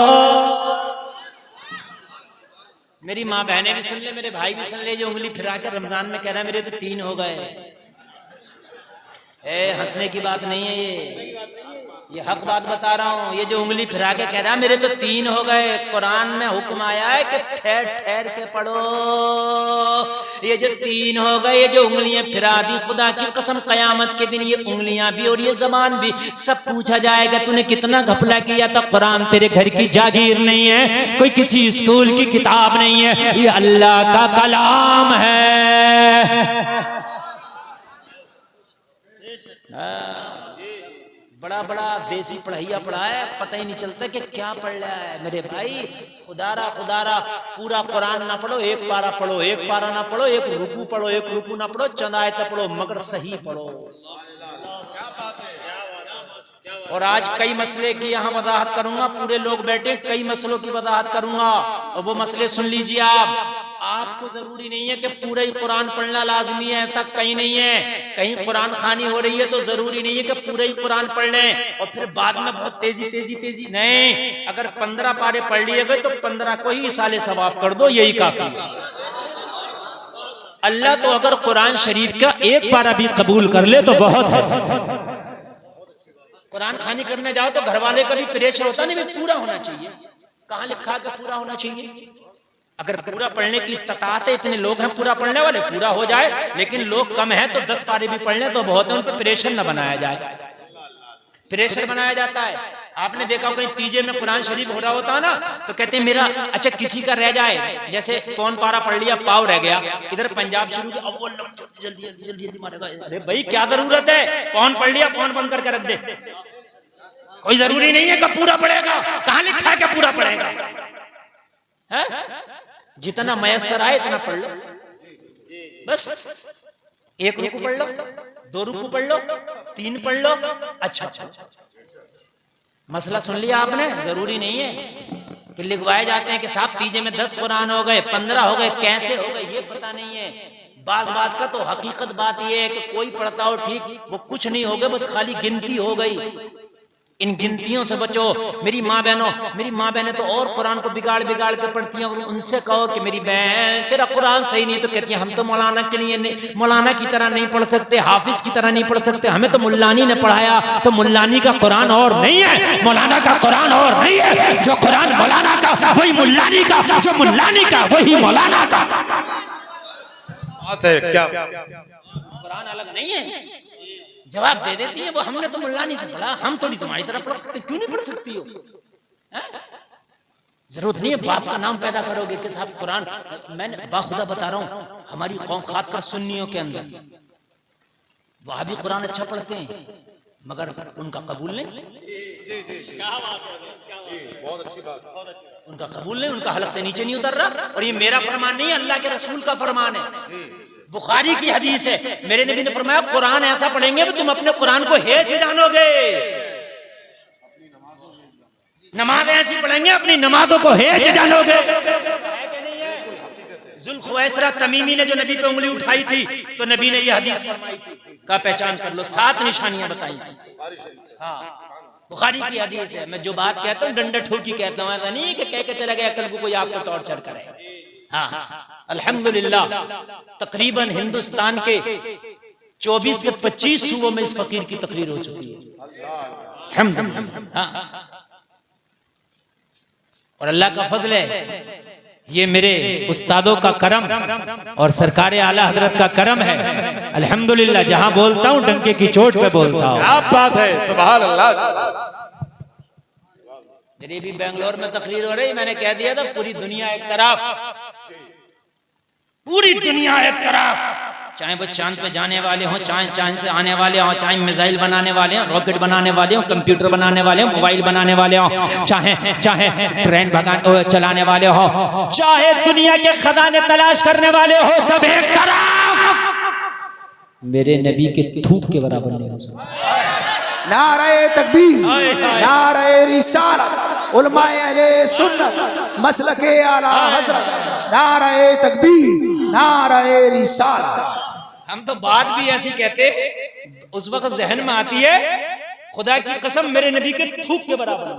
मेरी माँ बहनें भी सुन ले, मेरे भाई भी सुन ले, जो उंगली फिरा कर रमजान में कह रहा है मेरे तो 3 हो गए। हंसने की बात नहीं है, ये हक बात बता रहा हूँ। ये जो उंगली फिरा के कह रहा है मेरे तो 3 हो गए, कुरान में हुक्म आया है कि ठहर ठहर के पढ़ो। ये जो 3 हो गए, ये जो उंगलियां फिरा दी, खुदा की कसम कयामत के दिन ये उंगलियां भी और ये जबान भी सब पूछा जाएगा तूने कितना घपला किया था। कुरान तेरे घर की जागीर नहीं है, कोई किसी स्कूल की किताब नहीं है, ये अल्लाह का कलाम है। बड़ा बड़ा देसी पढ़ाइया पढ़ा है, पता ही नहीं चलता कि क्या पढ़ रहा है। मेरे भाई खुदारा पूरा कुरान ना पढ़ो, एक पारा पढ़ो, एक पारा ना पढ़ो, एक रुकू पढ़ो, एक रुकू ना पढ़ो, चंद आयत पढ़ो, मगर सही पढ़ो। और आज कई मसले की यहाँ वजाहत करूंगा, पूरे लोग बैठे, कई मसलों की वजाहत करूंगा और वो मसले सुन लीजिए आप। आपको जरूरी नहीं है कि पूरा ही कुरान पढ़ना लाजमी है, ऐसा कहीं नहीं है। कहीं कुरान खानी हो रही है तो जरूरी नहीं है कि पूरा ही कुरान पढ़ लें और फिर बाद में बहुत तेजी नहीं। अगर 15 पारे पढ़ लिए गए तो 15 को ही साले सवाब कर दो, यही काफी है। अल्लाह तो अगर कुरान शरीफ का एक पारा भी कबूल कर ले तो बहुत है। कुरान खानी करने जाओ तो घर वाले का भी प्रेशर होता नहीं, पूरा होना चाहिए। कहाँ लिखा है कि पूरा होना चाहिए? अगर पूरा पढ़ने की इस्तात है, इतने लोग हैं पूरा पढ़ने वाले, पूरा हो जाए, लेकिन लोग कम हैं तो 10 पारे भी पढ़ लें तो बहुत है। उन पर प्रेशर न बनाया जाए, प्रेशर बनाया जाता है। आपने देखा कहीं पीजे में कुरान शरीफ हो रहा होता है ना, तो कहते हैं मेरा अच्छा किसी का रह जाए, जैसे कौन पारा पढ़ लिया, पाव रह गया, इधर पंजाब शुरू किया, अब वो जल्दी मारेगा। अरे भाई क्या जरूरत है, कौन पढ़ लिया कौन बंद करके रख दे। कोई जरूरी नहीं है कि पूरा पढ़ेगा, कहाँ लिखा है कि पूरा पढ़ेगा है? जितना मयसर आए इतना पढ़ लो, बस। एक रुकू पढ़ लो, 2 रुकू पढ़ लो, 3 पढ़ लो। अच्छा, मसला सुन लिया आपने। जरूरी नहीं है कि लिखवाए जाते हैं कि साहब तीजे में 10 कुरान हो गए, 15 हो गए, कैसे हो गए ये पता नहीं है। बाज का तो हकीकत बात ये है कि कोई पढ़ता हो ठीक, वो कुछ नहीं हो गए, बस खाली गिनती हो गई। इन गिनतियों से बचो। मेरी माँ बहनें तो और कुरान को बिगाड़ के पढ़ती हैं। उनसे कहो कि मेरी बहन तेरा कुरान सही नहीं, तो कहती है हम तो मौलाना के लिए नहीं, मौलाना की तरह नहीं पढ़ सकते, हाफिज की तरह नहीं पढ़ सकते, हमें तो मुल्लानी ने पढ़ाया। तो मुल्लानी का कुरान और नहीं है, मौलाना का कुरान और नहीं है। जो कुरान मौलाना का वही मुल्लानी का, जो मुल्लानी का वही मौलाना का। बात है क्या? कुरान अलग नहीं है। जवाब दे देती है वो, हमने तो मुल्लानी से पढ़ा, हम थोड़ी तुम्हारी तरह पढ़ सकते। क्यों नहीं पढ़ सकती हो? जरूरत नहीं है बाप का नाम पैदा करोगे कि साहब कुरान। मैंने बाखुदा बता रहा हूँ, हमारी कौम खासकर सुन्नियों के अंदर वहां भी कुरान अच्छा पढ़ते हैं, मगर उनका कबूल नहीं। बहुत अच्छी बात। उनका कबूल नहीं, उनका हलक से नीचे नहीं उतर रहा। और ये मेरा फरमान नहीं है, अल्लाह के रसूल का फरमान है, बुखारी की हदीस है। मेरे नबी ने फरमाया कुरान ऐसा पढ़ेंगे कि तुम अपने कुरान को हेच जानोगे। नमाज ऐसी पढ़ेंगे अपनी नमाजों को हेच जानोगे। जुल्खुवैसरा तमीमी ने जो नबी पे उंगली उठाई थी, तो नबी ने यह हदीस फरमाई थी का पहचान कर लो, 7 निशानियां बताई थी। हाँ, बुखारी की हदीस है। मैं जो बात कहता हूँ डंडा ठोकी कहता हूँ, ऐसा नहीं कि कह के चला गया कल को कोई आपको टॉर्चर करे। हाँ, अल्हम्दुलिल्लाह तकरीबन हिंदुस्तान के 24 से 25 सूबों में इस फकीर की तकरीर हो चुकी है। हाँ। और अल्लाह का फजल है, ये मेरे उस्तादों का करम और सरकार आला हजरत का करम है। अल्हम्दुलिल्लाह जहां बोलता हूँ डंके की चोट पे बोलता हूँ। क्या बात है, सुभान अल्लाह। मेरी भी बेंगलोर में तकरीर हो रही, मैंने कह दिया था पूरी दुनिया एक तरफ, पूरी दुनिया एक तरफ, चाहे वो चांद पे जाने वाले हों, चाहे चांद से आने वाले हों, चाहे मिसाइल बनाने वाले हों, रॉकेट बनाने वाले हों, कंप्यूटर बनाने वाले हों, मोबाइल बनाने वाले हों, चाहे ट्रेन चलाने वाले हों, चाहे दुनिया के खजाने तलाश करने वाले हो, सब एक तरफ मेरे नबी के थूक के बराबर नहीं हो सकता। नारे तकबीर, नारे रिसालत, उलमाए अहले सुन्नत, मसलके आला हजरत, नारे तकबीर, नारे रिसालत। हम तो बात भी ऐसी कहते, उस वक्त जहन में आती है खुदा की कसम मेरे नबी के थूक के बराबर।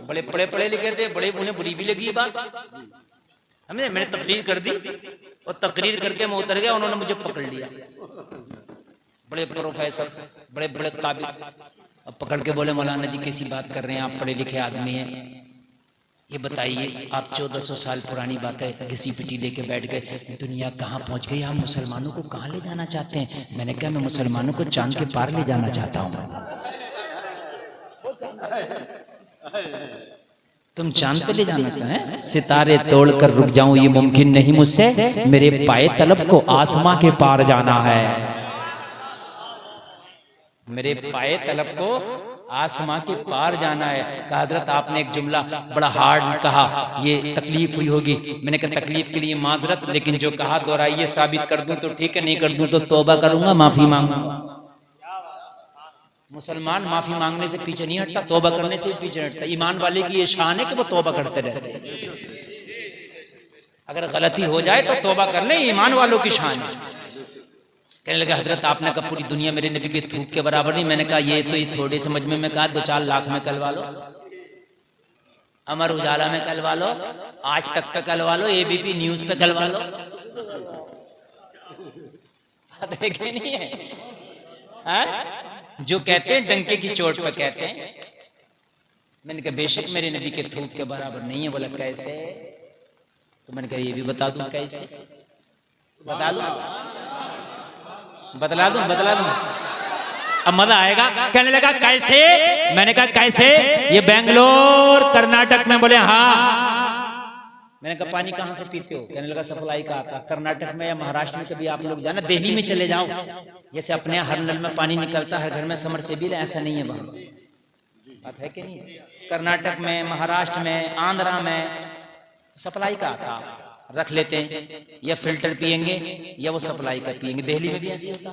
बड़े पढ़े पढ़े लिखे थे, बड़े उन्हें बुरी भी लगी ये बात। हमने मैंने तकरीर कर दी और तकरीर करके मैं उतर गया, उन्होंने मुझे पकड़ लिया। बड़े प्रोफेसर, बड़े बड़े काबिल, अब पकड़ के बोले मौलाना जी कैसी बात कर रहे हैं, आप पढ़े लिखे आदमी हैं, ये बताइए आप 1400 साल पुरानी बात है घिसी पिटी लेके बैठ गए, दुनिया कहाँ पहुंच गई, आप मुसलमानों को कहाँ ले जाना चाहते हैं? मैंने कहा मैं मुसलमानों को चांद के पार ले जाना चाहता हूँ। तुम चांद पे ले जाना है? सितारे तोड़कर रुक जाऊं ये मुमकिन नहीं मुझसे, मेरे पाए तलब को आसमां के पार जाना है। मेरे पाए तलब को आसमां के पार जाना है। कहा हजरत आपने एक जुमला बड़ा हार्ड कहा, ये तकलीफ हुई होगी। मैंने कहा तकलीफ के लिए माजरत, लेकिन जो कहा दोहराइए, साबित कर दूं तो ठीक है, नहीं कर दूं तो तौबा करूंगा, माफी मांगूंगा। मुसलमान माफी मांगने से पीछे नहीं हटता, तौबा करने से भी पीछे हटता। ईमान वाले की ये शान है कि वो तौबा करते रहते हैं। अगर गलती हो जाए तो तौबा कर ले, ईमान वालों की शान है। कहने लगा हजरत आपने कहा पूरी दुनिया मेरे नबी के थूक के बराबर नहीं। मैंने कहा ये तो ये थोड़े से मजमे में कहा 2-4 लाख में कहलवा लो, अमर उजाला में कहलवा लो, आज तक पे कहलवा लो, एबीपी न्यूज पे कहलवा लो। देखे नहीं है हा? जो कहते हैं डंके की चोट पे कहते हैं। मैंने कहा बेशक मेरे नबी के थूक के बराबर नहीं है। बोला कैसे? तो मैंने कहा ये भी बता दूं कैसे, बता दूं, बतला दूं, बतला दूं, अब मजा आएगा। कहने लगा कैसे? मैंने कहा कैसे? ये बेंगलोर कर्नाटक में। बोले हाँ। मैंने कहा पानी कहाँ से पीते हो? कहने लगा सप्लाई का आता। कर्नाटक में या महाराष्ट्र में कभी आप लोग जाना, दिल्ली में चले जाओ, जैसे अपने हर नल में पानी निकलता, हर घर में समरसेबिल, ऐसा नहीं है वहां। बात है कि नहीं? कर्नाटक में, महाराष्ट्र में, आंध्रा में सप्लाई का आता, रख लेते हैं, या फिल्टर पिएंगे या वो सप्लाई का पिएंगे। दिल्ली में भी ऐसे होता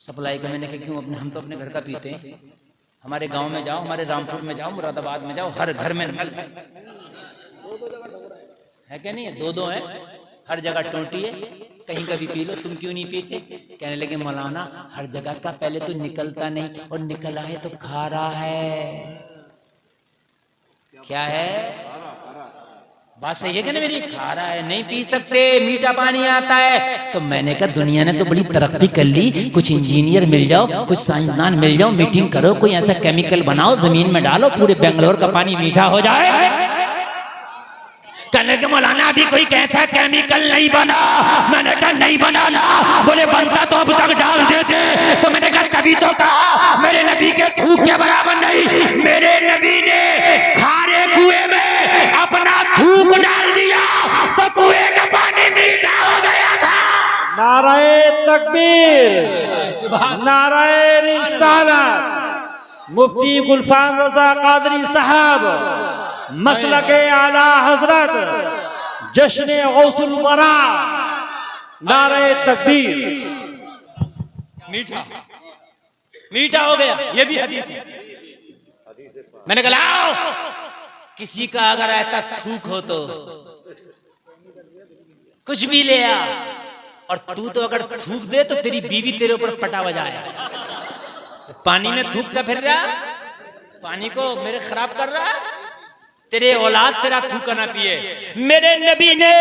सप्लाई का। मैंने कहा क्यों? अपने हम तो अपने घर का पीते हैं। हमारे गांव में जाओ, हमारे रामपुर में जाओ, मुरादाबाद में जाओ, हर घर में नल है क्या नहीं है? 2-2 है, हर जगह टोटी है, कहीं का भी पी लो। तुम क्यों नहीं पीते? कहने लगे मौलाना हर जगह का पहले तो निकलता नहीं, और निकला है तो खारा है। क्या है? बात सही है कि नहीं मेरी? खारा है, नहीं पी सकते, मीठा पानी आता है। तो मैंने कहा दुनिया ने तो बड़ी तरक्की कर ली, कुछ इंजीनियर मिल जाओ, कुछ साइंसदान मिल जाओ, मीटिंग करो, कोई ऐसा केमिकल बनाओ, जमीन में डालो, पूरे बेंगलोर का पानी मीठा हो जाए। कहने के मौलाना अभी कोई कैसा केमिकल नहीं बना। मैंने कहा नहीं बना ना। बोले बनता तो अब तक डाल देते। तो मैंने कहा तभी तो कहा मेरे नबी के थूक के बराबर नहीं। मेरे नबी ने खारे कुएं में अपना थूक डाल दिया तो कुएं का पानी मीठा हो गया था। नाराए तकबीर, नाराए रिसालत। मुफ्ती गुलफाम रजा कादरी साहब, मसलके आला हजरत, जश्न गौसुल वरा, नाराए तकबीर। मीठा मीठा हो गया, ये भी हदीस है। मैंने कहा लाओ, किसी का अगर ऐसा थूक हो तो कुछ भी ले आ, और तू तो अगर थूक दे तो तेरी बीवी तेरे ऊपर पटा बजाए। पानी में थूकता फिर रहा, पानी को मेरे खराब कर रहा, तेरे औलाद तेरा थूका ना पिए। मेरे नबी ने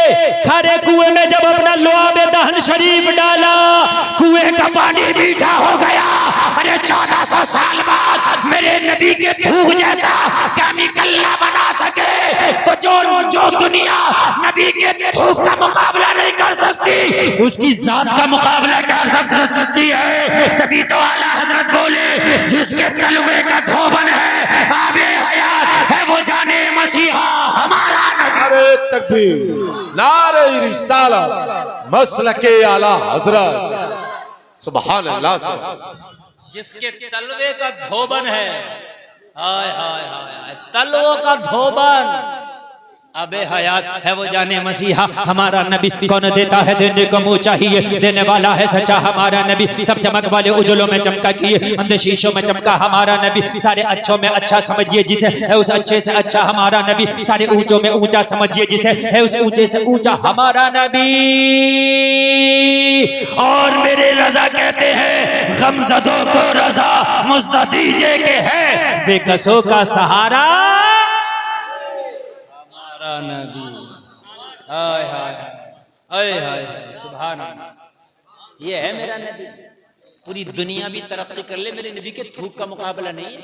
खारे कुएं में जब अपना लुआब दहन शरीफ डाला, कुएं का पानी मीठा हो गया। अरे 1400 साल बाद मेरे नबी के थूक जैसा केमिकल ना बना सके तो जो दुनिया नबी के थूक का मुकाबला नहीं कर सकती, उसकी जात का मुकाबला कर सकती है। तभी तो आला हजरत बोले जिसके तलवे का धोबन है, आबे हयात है, वो जाने मसीहा हमारा। नारे तकबीर, नारे रिसालत, मसलके आला हजरत, सुभान अल्लाह। जिसके तलवे का धोबन है, हाय हाय हाय, तलवों का धोबन, अबे हयात है, वो जाने मसीहा हमारा नबी। कौन देता है देने को मुँह चाहिए, देने वाला है सच्चा हमारा नबी। सब चमक वाले उजलों में चमका किए, अंधे शीशों में चमका हमारा नबी। सारे अच्छों में अच्छा समझिए जिसे है उस अच्छे से अच्छा हमारा नबी। सारे ऊंचों में ऊंचा समझिए जिसे है उस ऊंचे से ऊंचा हमारा नबी। और मेरे रजा कहते हैं गमज़दों को रजा मुझदा दीजिए के है बेकसों का सहारा नबी। हाय हाय हाय हाय, सुभान अल्लाह। ये है मेरा नबी। पूरी दुनिया भी तरक्की कर ले, मेरे नबी के थूक का मुकाबला नहीं है।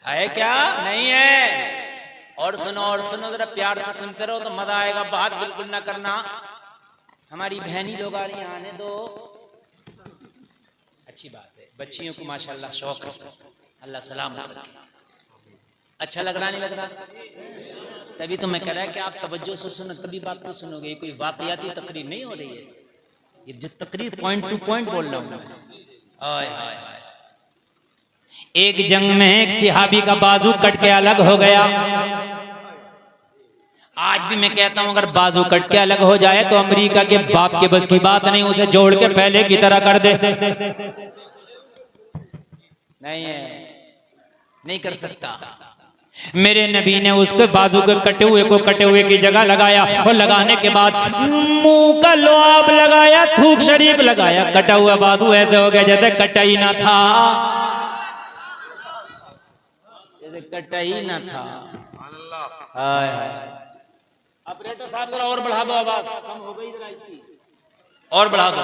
है क्या? नहीं है। और सुनो जरा प्यार से सुनते रहो तो मजा आएगा। बात बिल्कुल ना करना। हमारी बहनी लोग आ रही हैं, आने दो। अच्छी बात है, बच्चियों को माशाल्लाह शौक है। अल्लाह सलाम रखे। अच्छा लग रहा नहीं लग रहा? तभी तो मैं कह रहा है कि आप तवज्जो से सुनो, तभी बात को सुनोगे। कोई वाकयाती तकरीर नहीं हो रही है। ये जो तकरीर पॉइंट टू पॉइंट बोल रहा हूं। हाय हाय हाय। एक जंग में एक सिहाबी का बाजू कट के अलग हो गया। आज भी मैं कहता हूं अगर बाजू कट के अलग हो जाए तो अमेरिका के बाप के बस की बात नहीं, उसे जोड़ के पहले की तरह कर दे। नहीं है, नहीं कर सकता। मेरे नबी ने उसके बाजू के कटे हुए की जगह लगाया और लगाने के बाद मुंह का लुआब लगाया, थूक शरीफ लगाया। कटा हुआ बाजू ऐसे हो गया जैसे कटा ही ना था, जैसे कटा ही ना था। हाय हाय। ऑपरेटर साहब जरा और बढ़ा दो, आवाज कम हो गई जरा इसकी, और बढ़ा दो।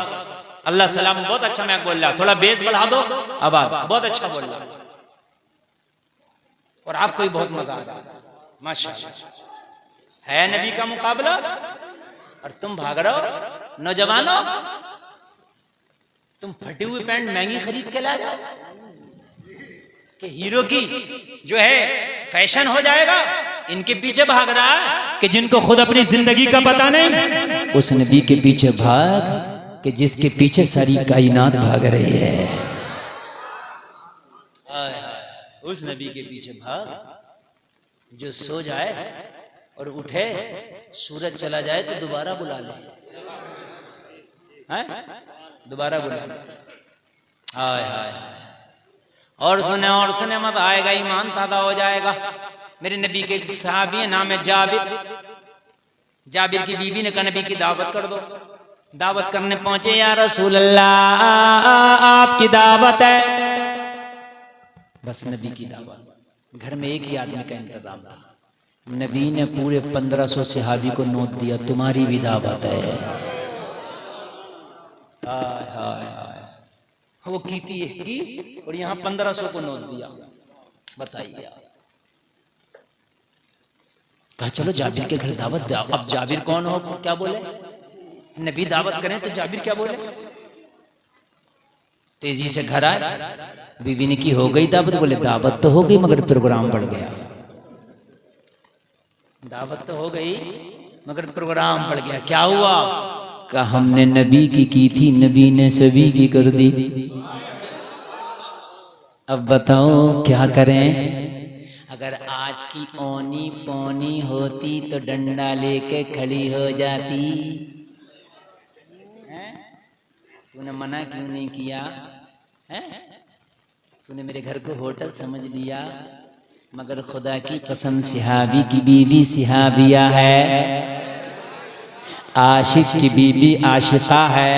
अल्लाह सलाम, बहुत अच्छा मैं बोल रहा, थोड़ा बेस बढ़ा दो, आवाज बहुत अच्छा बोल रहा और आपको भी बहुत मजा आ रहा है। माशाअल्लाह। है नबी का मुकाबला और तुम भाग रहे हो। नौजवानों, तुम फटी हुई पैंट महंगी खरीद के लाए कि हीरो की जो है फैशन हो जाएगा, इनके पीछे भाग रहा है कि जिनको खुद अपनी जिंदगी का पता नहीं। उस नबी के पीछे भाग कि जिसके पीछे सारी कायनात भाग रही है। उस नबी के पीछे भाग जो सो जाए और उठे, सूरज चला जाए तो दोबारा बुला ले, दोबारा बुला ले। हाय हाय। और सुने मत, आएगा ईमान ताज़ा हो जाएगा। मेरे नबी के सहाबी है, नाम है जाबिर। जाबिर की बीवी ने कहा नबी की दावत कर दो। दावत करने पहुंचे, या रसूल अल्लाह आपकी दावत है। बस नबी की दावत। घर में एक ही आदमी का इंतजाम था। नबी ने पूरे 1500 सहाबी को नोट दिया, तुम्हारी भी दावत है। हाय हाय हाय। वो की और यहाँ 1500 को नोट दिया। बताइए। कहा चलो जाबिर के घर दावत दो। अब जाबिर कौन हो, क्या बोले? नबी दावत करें तो जाबिर क्या बोले? तेजी से घर आए, बीवी ने की हो गई दावत? बोले दावत तो हो गई मगर प्रोग्राम बढ़ गया। दावत तो हो गई मगर प्रोग्राम बढ़ गया। क्या हुआ? कहा हमने नबी की थी, नबी ने सभी की कर दी। अब बताओ क्या करें? अगर आज की ओनी पौनी होती तो डंडा लेके खड़ी हो जाती। तूने मना क्यों नहीं किया? तूने मेरे घर को होटल समझ लिया। मगर खुदा की कसम, सिहाबी की बीवी सिहाबिया है, आशिक की बीवी आशिका है।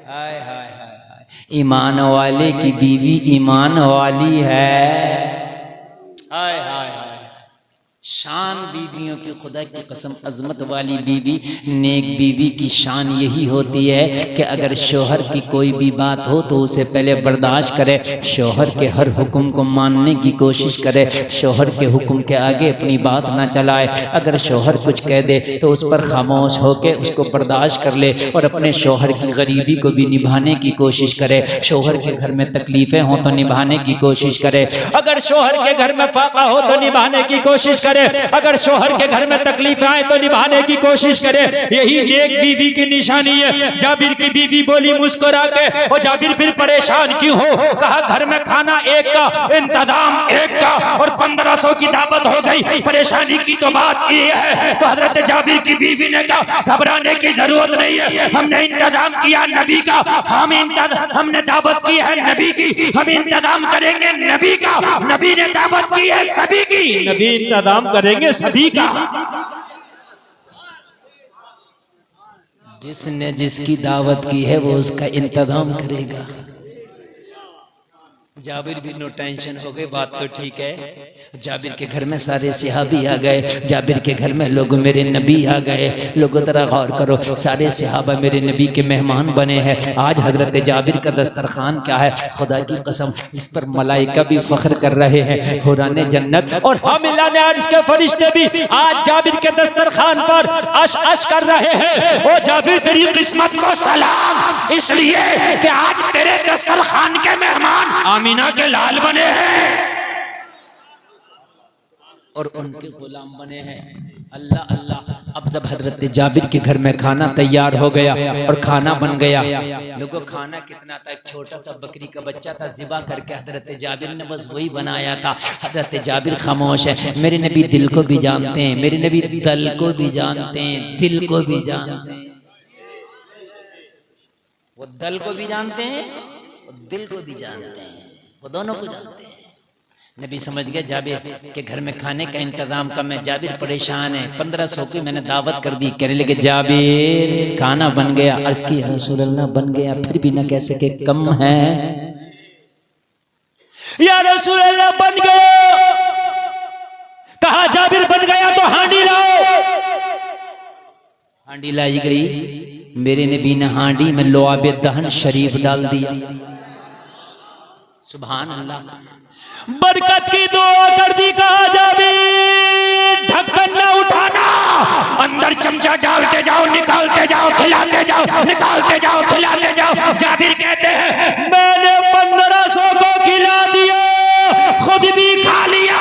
हाय हाय हाय। ईमान वाले की बीवी ईमान वाली है। हाय हाय हाय। शान बीवियों की, खुदा की कसम, अजमत वाली बीवी, नेक बीवी की शान यही होती है कि अगर शोहर की कोई भी बात हो तो उसे पहले बर्दाश्त करे, शोहर के हर हुक्म को मानने की कोशिश करे, शोहर के हुक्म के आगे अपनी बात ना चलाए। अगर शोहर कुछ कह दे तो उस पर खामोश होकर उसको बर्दाश्त कर ले और अपने शोहर की गरीबी को भी निभाने की कोशिश करे। शोहर के घर में तकलीफें हो तो निभाने की कोशिश करे। अगर शोहर के घर में फाका हो तो निभाने की कोशिश करे। अगर शोहर के घर में तकलीफ आए तो निभाने की कोशिश करे। यही नेक बीवी की निशानी है। जाबिर की बीवी बोली मुस्कुरा के, और जाबिर फिर परेशान क्यों हो? कहा घर में खाना एक का, इंतजाम एक का और 1500 की दावत हो गई। परेशानी की तो बात ये है। तो हजरत जाबिर की बीवी ने कहा घबराने की जरूरत नहीं है, हमने इंतजाम किया नबी का, हमने दावत की है नबी की, हम इंतजाम करेंगे नबी का। नबी ने दावत की है सभी की, नबी इंतजाम करेंगे सभी का। जिसने जिसकी दावत की है वो उसका इंतजाम करेगा। जाबिर भी नो टेंशन हो गए, बात तो ठीक है। जाबिर के घर में सारे सहाबी आ गए, जाबिर के घर में लोग मेरे नबी आ गए। लोगों तरह गौर करो, सारे सहाबा मेरे नबी के मेहमान बने हैं। आज हजरत जाबिर का दस्तरखान क्या है, खुदा की कसम इस पर मलाइका भी फख्र कर रहे हैं, हुराने जन्नत और हामिलाने अर्श के फरिश्ते भी आज जाबिर के दस्तरखान पर अश अश कर रहे हैं। ओ जाबिर तेरी किस्मत को सलाम, इसलिए कि आज तेरे दस्तरखान के मेहमान आमीना के लाल बने हैं। और उनके गुलाम बने हैं। अल्लाह अल्लाह। अब जब हजरत जाबिर के घर में खाना तैयार हो गया और खाना बन गया, लोगों खाना कितना था, एक छोटा सा बकरी का बच्चा था, ज़िबा करके हजरत जाबिर ने बस वही बनाया था। हजरत जाबिर खामोश है। मेरे नबी दिल को भी जानते हैं, मेरे नबी दल को भी जानते हैं, दिल को भी जानते हैं। वो दल को भी जानते हैं और दिल को भी जानते हैं, वो दोनों को जानते हैं। नबी समझ गए जाबिर के घर में खाने का इंतजाम कम है, जाबिर परेशान है। 1500 की मैंने दावत कर दी। कहने लगे जाबिर खाना बन गया। अर्ज़ की रसूल अल्लाह बन गया, फिर भी न कह सके कम है। या रसूल अल्लाह बन गया। कहा जाबिर बन गया तो हांडी लाओ। हांडी लाई गई। मेरे नबी ने हांडी में लोआबे दहन शरीफ डाल दिया। सुभान अल्लाह। बरकत की दुआ कर दी। कहा जाबिर ढक्कन ना उठाना, अंदर चमचा डालते जाओ, निकालते जाओ, खिलाते जाओ, निकालते जाओ, खिलाते जाओ। जाबिर कहते हैं मैंने 1500 को खिला दिया, खुद भी खा लिया,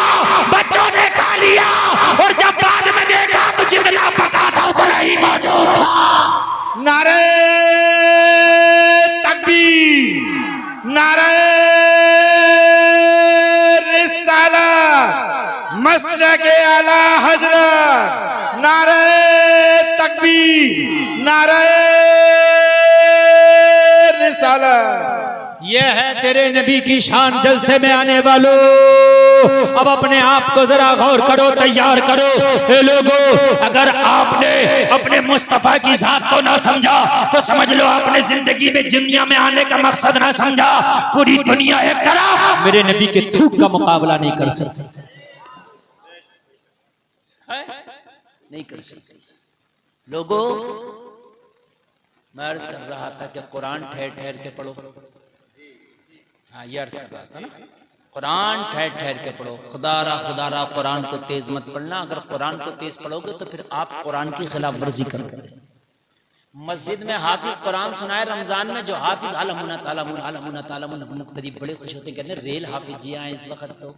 बच्चों ने खा लिया, और जब बाद में देखा तो जितना पका था उतना ही मौजूद था। नारे तकबीर, नारे मसलके आला हजरत, नारे तकबीर, नारे रिसालत। यह है तेरे नबी की शान। जलसे में आने वालों, अब अपने आप को जरा गौर करो, तैयार करो। ए लोगों, अगर आपने अपने मुस्तफा की जात को ना समझा तो समझ लो आपने जिंदगी में दुनिया में आने का मकसद ना समझा। पूरी दुनिया एक तरफ, मेरे नबी के थूक का मुकाबला नहीं कर सकती, नहीं कर सकती। लोगों, मैं अर्ज कर रहा था कि कुरान ठहर ठहर के पढ़ो। हाँ, ये अर्ज कर रहा था ना, कुरान ठहर ठहर के पढ़ो। खुदारा कुरान को तेज मत पढ़ना। अगर कुरान को तेज पढ़ोगे तो फिर आप कुरान की खिलाफ वर्जी करोगे। मस्जिद में हाफिज कुरान सुनाए रमजान में, जो हाफिज अलमुना तालमुन अलमुना तालमुन मुक्तदी बड़े खुश होते, कहते रेल हाफिज जी आए इस वक्त, तो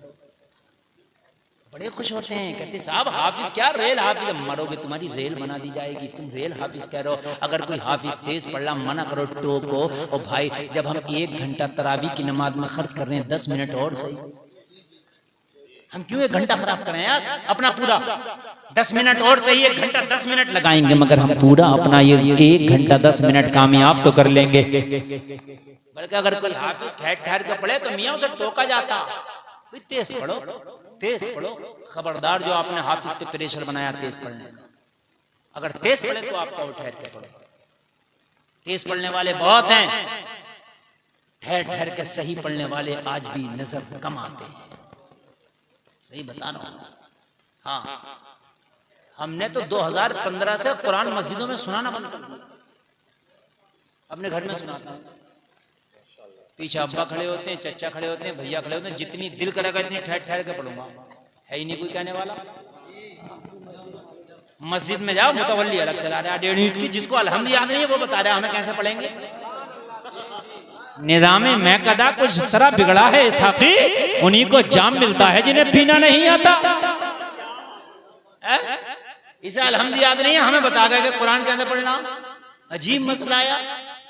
बड़े खुश होते हैं। कहते साहब हाफिज क्या, रेल हाफिज, मरोगे तुम्हारी रेल बना दी जाएगी, तुम रेल हाफिज कह रहे हो। अगर कोई हाफिज तेज पढ़ रहा मना करो, टोको। और भाई जब हम 1 घंटा तरावी की नमाज में खर्च कर रहे हैं, 10 मिनट और सही, हम क्यों 1 घंटा खराब करें यार अपना पूरा। 10 मिनट और सही, 1 घंटा 10 मिनट लगाएंगे, मगर हम पूरा अपना ये 1 घंटा 10 मिनट कामयाब तो कर लेंगे। बल्कि अगर कोई हाफिज ठहर ठहर के पढ़े तो मियाँ उसे टोका जाता, तेज पढ़ो, तेज पढ़ो। खबरदार जो आपने हाफिज पे प्रेशर बनाया तेज पढ़ने का, अगर तेज पढ़े तो आपका वो ठहर के पढ़ो। तेज पढ़ने वाले बहुत हैं, ठहर ठहर के सही पढ़ने वाले आज भी नजर कम आते हैं। सही बता रहा हूं। हाँ, हमने तो 2015 से कुरान मस्जिदों में सुनाना बंद कर दिया। अपने घर में सुनाता हूं, पीछे अब्बा खड़े होते हैं, चचा खड़े होते हैं, भैया खड़े होते हैं, जितनी दिल करेगा इतनी ठहर ठहर के पढ़ूंगा। है ही नहीं कोई कहने वाला। मस्जिद में जाओ, मुतवल्ली अलग चला रहा है 1.5 ईंट की, जिसको अलहम्द याद नहीं है वो बता रहा है हमें कैसे पढ़ेंगे। निज़ामे मैकदा कुछ इस तरह बिगड़ा है साथी, उन्हीं को जाम मिलता है जिन्हें पीना नहीं आता। इसे अलहम्द याद नहीं है, हमें बता गए कि कुरान के अंदर पढ़ना। अजीब मसला आया।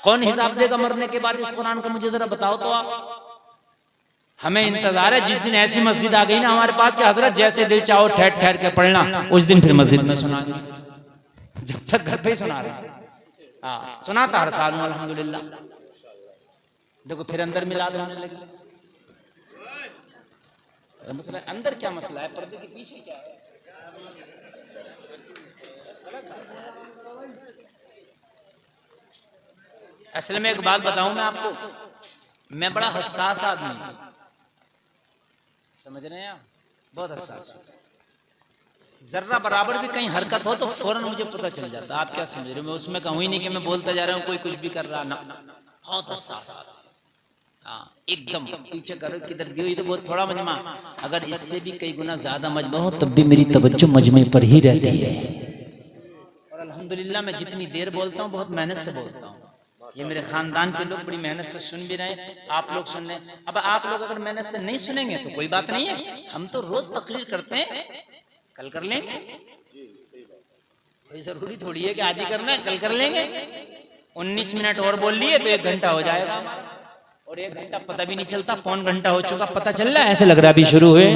कौन हिसाब देगा मरने के बाद इस कुरान को, मुझे जरा बताओ तो आप। हमें इंतजार है जिस दिन ऐसी मस्जिद आ गई ना हमारे पास कि हजरत जैसे दिल चाहो ठहर ठहर के पढ़ना, उस दिन फिर मस्जिद में सुना। जब तक घर पे ही सुना रहे, हाँ सुनाता हर साल में अल्हम्दुलिल्लाह। देखो फिर अंदर मिलाद होने लगी। मसला अंदर क्या मसला है, पर्दे के पीछे क्या है। असल में एक बात बताऊं मैं आपको, मैं बड़ा हसास आदमी हूं, समझ रहे हैं आप, बहुत हसास। जर्रा बराबर भी कहीं हरकत हो तो फौरन मुझे पता चल जाता। आप क्या समझ रहे हो, मैं उसमें कहूँ ही नहीं कि मैं बोलता जा रहा हूँ कोई कुछ भी कर रहा ना, बहुत हसास। हाँ एकदम पीछे करो किधर भी हुई तो बहुत थोड़ा मजमा, अगर इससे भी कई गुना ज्यादा मजमा हो तब भी मेरी तवज्जो मजमे पर ही रहती है। और अल्हम्दुलिल्लाह मैं जितनी देर बोलता हूँ बहुत मेहनत से बोलता हूँ। ये मेरे खानदान के लोग बड़ी मेहनत से सुन भी रहे हैं, आप लोग सुन रहे हैं। अब आप लोग अगर मेहनत से नहीं सुनेंगे तो कोई बात नहीं है, हम तो रोज तकरीर करते हैं, कल कर लेंगे, कोई जरूरी थोड़ी है कि आज ही करना है, कल कर लेंगे। 19 मिनट और बोल लिए तो 1 घंटा हो जाएगा, और 1 घंटा पता भी नहीं चलता कौन घंटा हो चुका, पता चल रहा है ऐसे लग रहा है अभी शुरू हुए।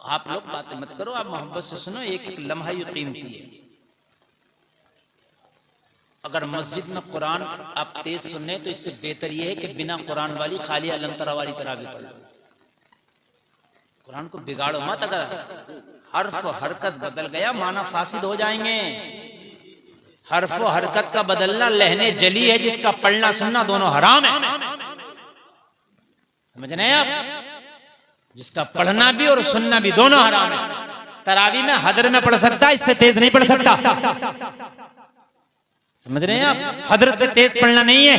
आप लोग बातें मत करो, आप मोहब्बत से सुनो, एक एक लम्हा ये कीमती है। अगर मस्जिद में कुरान आप तेज सुनने तो इससे बेहतर यह है कि बिना कुरान वाली खाली अलंतरा वाली तरह भी पढ़ो। कुरान को बिगाड़ो मत, अगर हर्फ हरकत बदल गया माना फासिद हो जाएंगे। हर्फ हरकत का बदलना लहने जली है, जिसका पढ़ना सुनना दोनों हराम है, समझ रहे हैं आप? जिसका पढ़ना भी और सुनना भी दोनों हराम है। तरावी में हदर में पढ़ सकता है, इससे तेज नहीं पढ़ सकता, समझ रहे हैं आप? हदर से तेज पढ़ना नहीं है।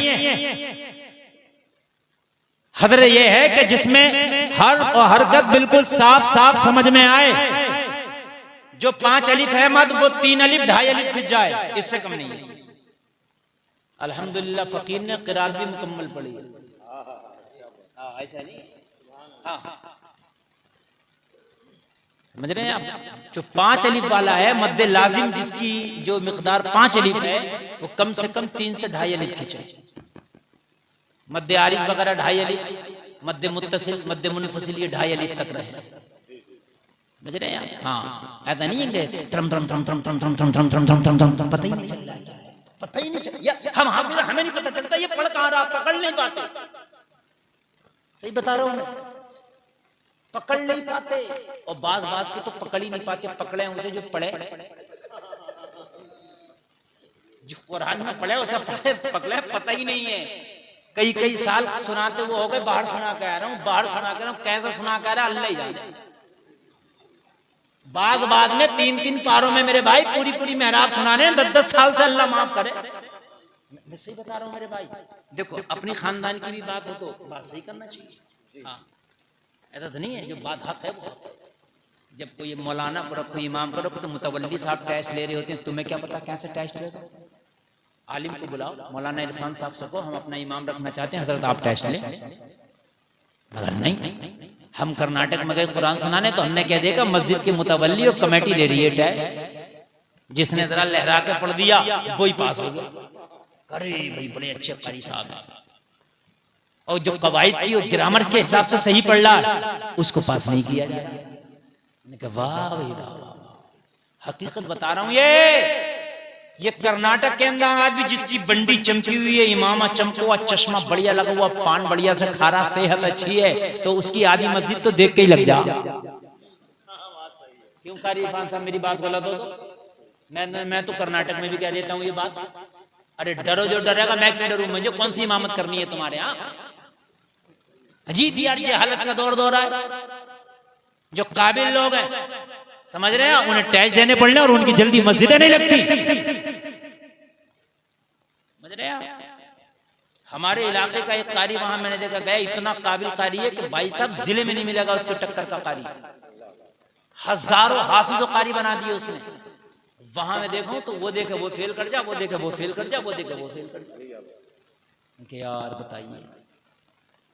हदर यह है कि जिसमें हर्फ और हरकत बिल्कुल साफ साफ समझ में आए। जो 5 अलिफ है मत, वो 3 अलिफ 2.5 अलिफ खिंच जाए, इससे कम नहीं है। अल्हम्दुलिल्लाह फकीर ने क़िरात भी मुकम्मल पढ़ी है। ऐसा नहीं, समझ रहे हैं आप? जो 5 अलिफ वाला है, मद्द लाजिम जिसकी जो मिकदार 5 अलिफ है, वो कम से कम 3 से 2.5 अलिफ खींचे। मद्द आरिज वगैरह 2.5 अलिफ, मद्द मुत्तसिल, मद्द मुनफसिल ये 2.5 अलिफ तक रहे, समझ रहे हैं? हाँ, ऐसा नहीं है कि ट्रम ट्रम ट्रम ट्रम ट्रम ट्रम ट्रम ट्रम ट्रम ट्रम ट्रम ट्रम ट्रम, पता ही नहीं चल रहा है, पता ही नहीं चल रहा। हम हाफिज, हमें नहीं पता चलता ये पढ़ कहाँ रहा, पकड़ नहीं पाते। सही बता रहा हूँ, पकड़ नहीं पाते। और बाज को तो पकड़ ही नहीं पाते, पकड़े उसे जो पढ़े, जो कुरान में पढ़े उसे पकड़े पता ही नहीं है। कई साल सुनाते वो हो गए, बाहर सुना के आ रहा हूँ, बाहर सुना के आ रहा हूँ, कैसे सुना के आ रहा है अल्लाह ही जाने। बाद में 3-3 पारों में मेरे भाई पूरी मेहराब सुना रहे हैं, 10-10 साल से, अल्लाह माफ करे। मैं सही बता रहा हूँ मेरे भाई, देखो अपनी खानदान की भी बात हो तो बात सही करना चाहिए। हाँ, ऐसा तो नहीं है जो बात हक है वो। जब कोई मौलाना को रखो, इमाम को रखो, तो मुतवल्ली साहब टेस्ट ले रहे होते हैं, तुम्हें क्या पता कैसे टेस्ट लेगा? आलिम को बुलाओ, मौलाना इरफान साहब सबको, हम अपना इमाम रखना चाहते हैं, हजरत आप टेस्ट लें। मगर नहीं, हम कर्नाटक में गए कुरान सुनाने, तो हमने क्या देखा, मस्जिद के मुतवल्ली और कमेटी ले रही है टेस्ट। जिसने जरा लहरा के पढ़ दिया वही पास हो गया। अरे भाई बड़े अच्छे कारी साहब हैं, और जो कवायद की और ग्रामर के हिसाब से सही पढ़ रहा उसको पास नहीं किया जाए। मैंने कहा वाह भाई वाह, हकीकत बता रहा हूं। ये कर्नाटक के अंदर आज भी जिसकी बंडी चमकी हुई है, इमामा चमको हुआ, चश्मा बढ़िया लगा हुआ, पान बढ़िया से खारा, सेहत अच्छी है, तो उसकी आधी मस्जिद तो देख के ही लग जा। क्यों कारी इरफान साहब मेरी बात गलत हो तो मैं तो कर्नाटक में भी कह देता हूँ ये बात। अरे डरो जो डरेगा, मैं क्यों डरूं? मुझे कौन सी इमामत करनी है तुम्हारे यहाँ? अजीब यार ये हालत का दौर रहा है। जो काबिल लोग हैं, समझ रहे हैं, उन्हें टैक्स देने पड़ने और उनकी जल्दी मस्जिदें नहीं लगती, समझ रहे हैं? हमारे इलाके का एक कारी वहां मैंने देखा गया, इतना काबिल कारी है कि भाई साहब जिले में नहीं मिलेगा उसके टक्कर का कारी। हजारों हाफिजों कारी बना दिए उसने। वहां मैं देखूं तो वो देखे वो फेल कर जा, वो देखे वो फेल कर जा, वो देखे वो फेल कर जा। यार बताइए,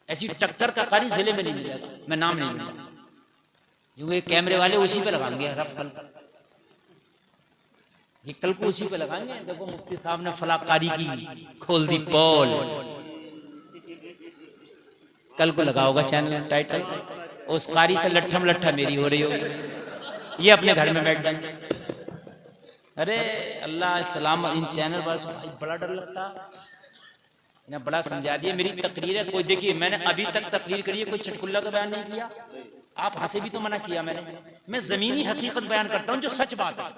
ऐसी टक्कर का कारी जिले में नहीं मिलेगा, मैं नाम नहीं लूंगा, क्योंकि कैमरे वाले उसी पे लगाएंगे। ये कल को उसी पे लगाएंगे, देखो मुफ्ती साहब ने फलाकारी की खोल दी पोल, कल को लगा होगा चैनल टाइटल, उस कारी से लट्ठम लट्ठा मेरी हो रही होगी, ये अपने घर में बैठ जाएंगे। अरे अल्लाह सलाम, इन चैनल पर बड़ा डर लगता, इन्हें बड़ा समझा दिया। मेरी तकरीर है, कोई देखिए मैंने अभी तक तकरीर करी है, कोई चटकुल्ला का बयान नहीं किया, आप हंसे भी तो मना किया मैंने। मैं जमीनी हकीकत बयान करता हूँ जो सच बात है।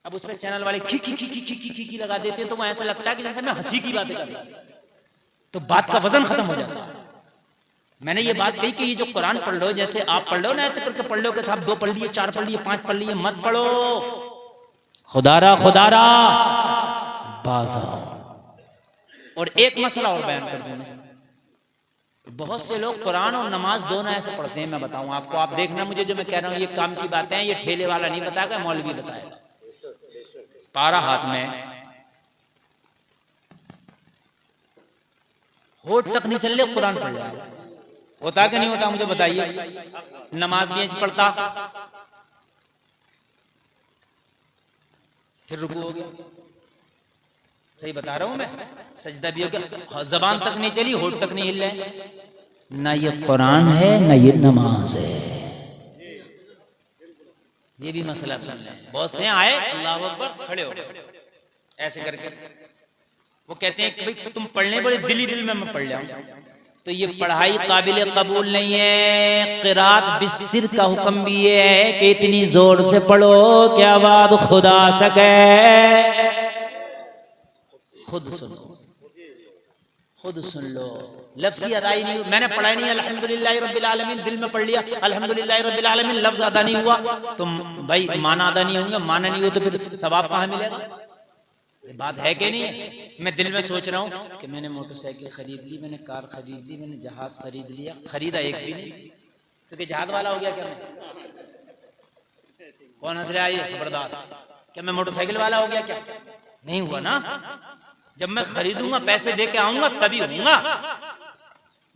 अब उस पर चैनल वाले खी खी खी खी खी खी खी लगा देते हैं, तो वो ऐसा लगता है कि जैसे मैं हंसी की बातें कर रहा हूं, तो बात का वजन खत्म हो जाता है। मैंने ये बात कही कि ये जो कुरान पढ़ लो, जैसे आप पढ़ लो ना ऐसे करके पढ़ लो कि आप 2 पढ़ लिए, 4 पढ़ लिए, 5 पढ़ लिए, मत पढ़ो। खुदारा बाज़। और एक मसला और बयान कर दूं, बहुत से लोग कुरान और नमाज दोनों ऐसे पढ़ते हैं। मैं बताऊं आपको, आप देखना, मुझे जो मैं कह रहा हूं ये काम की बातें हैं, ये ठेले वाला नहीं बताएगा, मौलवी बताएगा। पारा हाथ में, होठ तक नहीं चल रहे, कुरान पढ़ रहा है, होता कि नहीं होता मुझे बताइए। नमाज भी ऐसी पढ़ता, फिर रुकू हो गया, सही बता रहा हूं मैं, सजदा भी हो गया, जबान तक नहीं चली, होठ तक नहीं हिल रहे। ना ये कुरान है ना ये नमाज है। ये भी मसला सुन लें। बहुत से आए अल्लाह अकबर खड़े हो गए ऐसे करके, वो कहते हैं कि भाई तुम पढ़ने बड़े दिल में मैं पढ़ लिया, तो ये पढ़ाई काबिल कबूल नहीं है। क़िरात बिस्सिर का हुक्म भी ये है कि इतनी जोर से पढ़ो कि आवाज़ खुदा सके। खुद सुनो, खुद सुन लो, लफ्ज की अदाई नहीं। मैंने पढ़ा ही नहीं अल्हम्दुलिल्लाह रब्बिल आलमीन, दिल में पढ़ लिया अल्हम्दुलिल्लाह रब्बिल आलमीन, लफ्ज अदा नहीं हुआ तो भाई माना अदा नहीं होंगे, माना नहीं हो तो फिर सवाब कहाँ मिलेगा? बात है कि नहीं है? मैं दिल में सोच रहा हूँ कि मैंने मोटरसाइकिल खरीद ली, मैंने कार खरीद ली, मैंने जहाज खरीद लिया, खरीदा एक भी नहीं, तो क्या जहाज वाला हो गया क्या? मैं कौन हंस रहा है? ये खबरदार, क्या मैं मोटरसाइकिल वाला हो गया क्या? नहीं हुआ ना। जब मैं खरीदूंगा पैसे दे के आऊंगा तभी होऊंगा।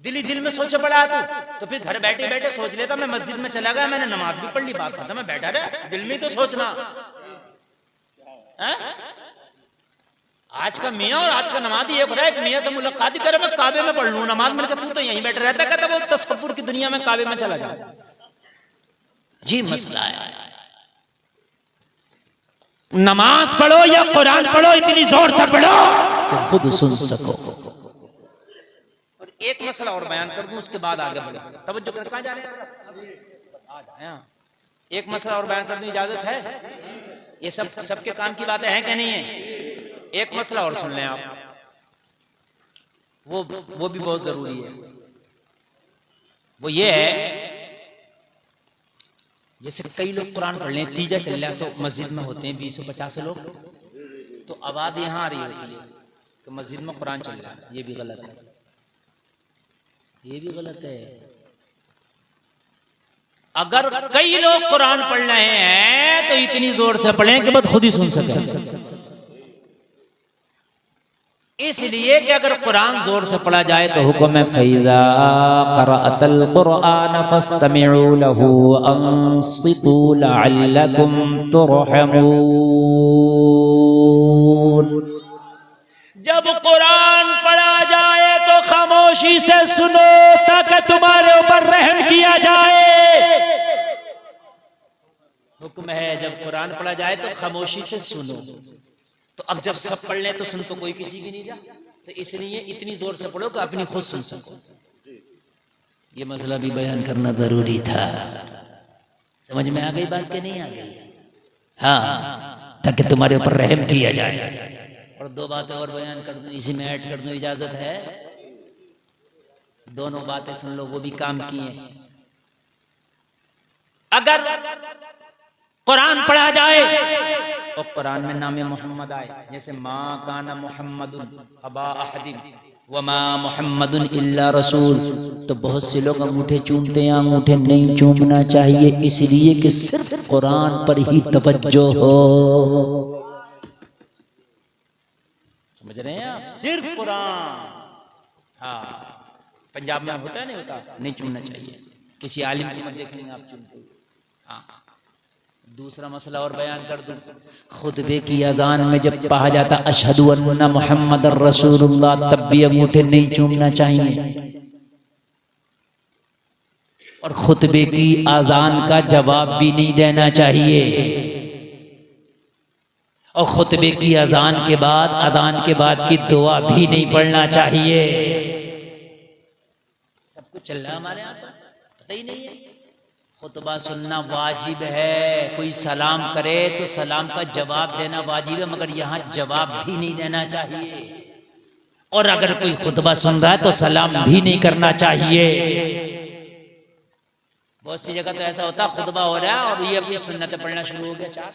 दिल ही दिल में सोचा पड़ा तो फिर घर बैठे बैठे सोच लेता मैं मस्जिद में चला गया, मैंने नमाज भी पढ़ ली, बात था मैं बैठा रहा, दिल में ही तो सोचना है? आज का मियाँ और आज का नमाज़ी एक हो रहा है, एक मियाँ से मुलाकात ही करे मैं काबे में पढ़ लूं नमाज, मैंने कहा तू तो यहीं बैठा रहता, कहता वो तसव्वुर की दुनिया में काबे में चला जाए। जी मसला है, नमाज पढ़ो या कुरान पढ़ो, इतनी जोर से पढ़ो तो खुद सुन सको। और एक मसला और बयान कर दूं उसके बाद आगे बढ़े, तवज्जो कर, कहां जा रहे हैं? एक मसला और बयान करने की इजाजत है? ये सब सबके काम की बातें हैं कि नहीं है? एक मसला और सुन लें आप, वो भी बहुत जरूरी है। वो ये है, जैसे कई लोग कुरान पढ़ लें, तीजा चल रहा है तो मस्जिद में होते हैं 20-50 लोग, तो आवाज यहाँ आ रही होती है कि मस्जिद में कुरान चल रहा है। ये भी गलत है, ये भी गलत है। अगर कई लोग कुरान पढ़ रहे हैं तो इतनी जोर से पढ़ें कि बस खुद ही सुन सके। इसलिए कि अगर कुरान जोर से पढ़ा जाए तो हुक्म है फैज़ा क़रअतल कुरआन फस्तमिऊ लहू वअन्सितू लअल्लकुम तुरहमून। जब कुरान पढ़ा जाए तो खामोशी से सुनो ताकि तुम्हारे ऊपर रहम किया जाए। हुक्म है जब कुरान पढ़ा जाए तो खामोशी से सुनो। तो अब जब सब पढ़ ले तो सुन तो कोई किसी की नहीं जा, तो इसलिए इतनी जोर से पढ़ो कि अपनी खुद सुन सको। ये मसला भी बयान करना जरूरी था। समझ में आ गई बात कि नहीं आ गई? हाँ, ताकि तुम्हारे ऊपर रहम किया जाए। और दो बातें और बयान कर दूं, इसी में ऐड कर दूं, इजाजत है? दोनों बातें सुन लो, वो भी काम की हैं। अगर कुरान पढ़ा जाए और कुरान में नाम मोहम्मद आए, जैसे माँ काना मोहम्मदुन अबा अहदिन व माँ मोहम्मदुन इल्ला रसूल, तो बहुत से लोग अंगूठे चूमते हैं। अंगूठे नहीं चूमना चाहिए, इसलिए कि सिर्फ कुरान पर ही तवज्जो हो। समझ रहे हैं आप? सिर्फ कुरान। हाँ, पंजाब में होता नहीं होता, नहीं चूमना चाहिए। किसी आलिम को मत देखेंगे आप चूमते। हाँ, दूसरा मसला और बयान कर दूं, खुतबे की अजान में जब कहा जाता अशहदु अन्ना मुहम्मदर रसूलुल्लाह, तब भी अंगूठे नहीं चूमना चाहिए। और खुतबे की अजान का जवाब भी नहीं देना चाहिए। और खुतबे की अजान के बाद, अजान के बाद की दुआ भी नहीं पढ़ना चाहिए। सब कुछ चल रहा है हमारे यहाँ पर, पता ही नहीं है। खुतबा सुनना वाजिब है। कोई सलाम करे तो सलाम का जवाब देना वाजिब है, मगर यहाँ जवाब भी नहीं देना चाहिए। और अगर कोई खुतबा सुन रहा है तो सलाम भी नहीं करना चाहिए। बहुत सी जगह तो ऐसा होता है, खुतबा हो रहा है और ये अपनी सुन्नतें पढ़ना शुरू हो गया।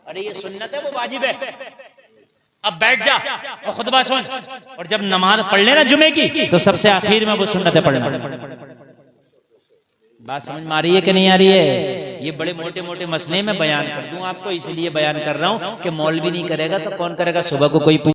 अरे ये सुन्नत है, वो वाजिब है, अब बैठ जा और खुतबा सुन। और जब नमाज पढ़ लेना जुमे की तो सबसे आखिर में वो सुन्नतें पढ़ना। बात समझ में आ रही है कि नहीं आ रही है? ये बड़े मोटे मोटे मसले में बयान कर दूं आपको, इसलिए बयान कर रहा हूं कि मौलवी नहीं करेगा तो कौन करेगा? सुबह को कोई